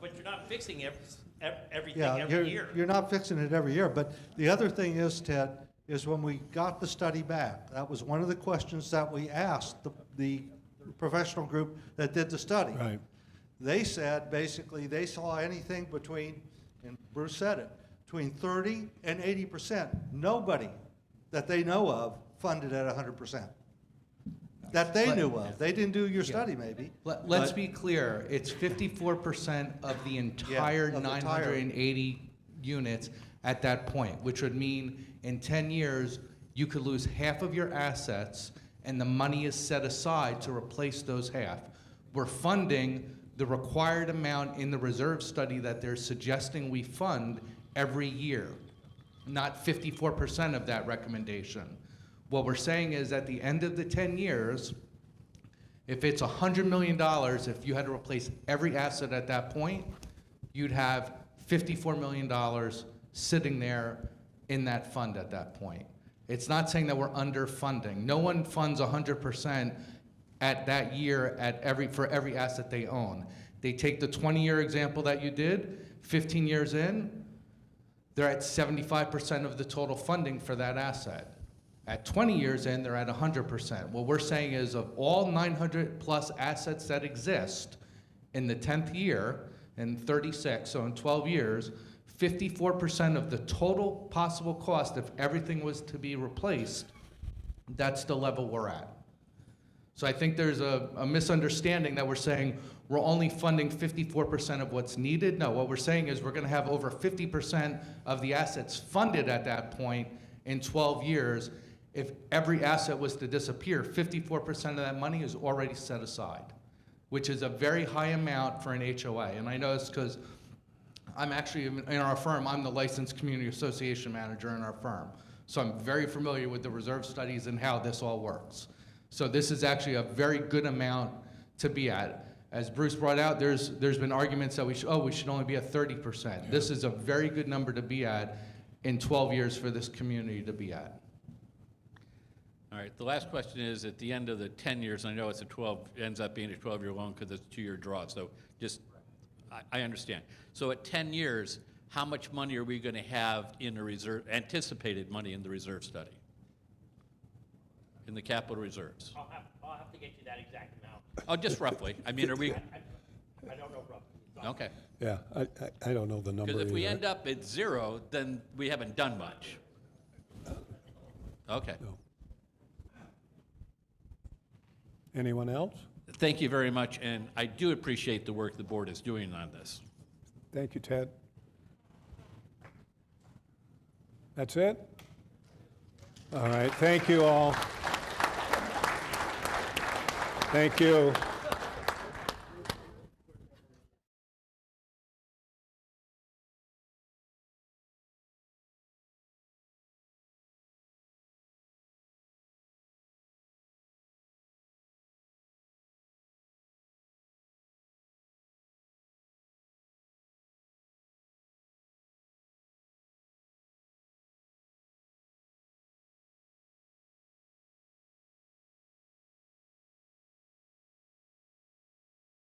But you're not fixing everything Yeah, every year. you're not fixing it every year. But the other thing is, Ted, is when we got the study back, that was one of the questions that we asked the professional group that did the study. Right. They said basically they saw anything between, and Bruce said it, between 30 and 80%. Nobody that they know of funded at 100%. That they knew of. They didn't do your study, maybe. Let's but- be clear, it's 54% of the entire of the entire- 980 units at that point, which would mean in 10 years, you could lose half of your assets, and the money is set aside to replace those half. We're funding the required amount in the reserve study that they're suggesting we fund every year, not 54% of that recommendation. What we're saying is at the end of the 10 years, if it's $100 million, if you had to replace every asset at that point, you'd have $54 million sitting there in that fund at that point. It's not saying that we're underfunding. No one funds 100% at that year for every asset they own. They take the 20-year example that you did, 15 years in, they're at 75% of the total funding for that asset. At 20 years in, they're at 100%. What we're saying is of all 900 plus assets that exist in the 10th year, in 36, so in 12 years, 54% of the total possible cost if everything was to be replaced, that's the level we're at. So I think there's a misunderstanding that we're saying we're only funding 54% of what's needed. No, what we're saying is we're going to have over 50% of the assets funded at that point in 12 years. If every asset was to disappear, 54% of that money is already set aside, which is a very high amount for an HOA. And I know it's because I'm actually, in our firm, I'm the licensed community association manager in our firm. So I'm very familiar with the reserve studies and how this all works. So this is actually a very good amount to be at. As Bruce brought out, there's been arguments that we should only be at 30%. Yeah. This is a very good number to be at in 12 years for this community to be at. All right, the last question is, at the end of the 10 years, I know it's ends up being a 12-year loan because it's a 2-year draw, so just, I understand. So at 10 years, how much money are we going to have in the reserve, anticipated money in the reserve study? In the capital reserves? I'll have to get you that exact amount. Oh, just roughly. I mean, are we? I don't know roughly. Okay. Yeah, I don't know the number Because if we either. end up at 0, then we haven't done much. Okay. No. Anyone else? Thank you very much, and I do appreciate the work the board is doing on this. Thank you, Ted. That's it? All right, thank you all. Thank you.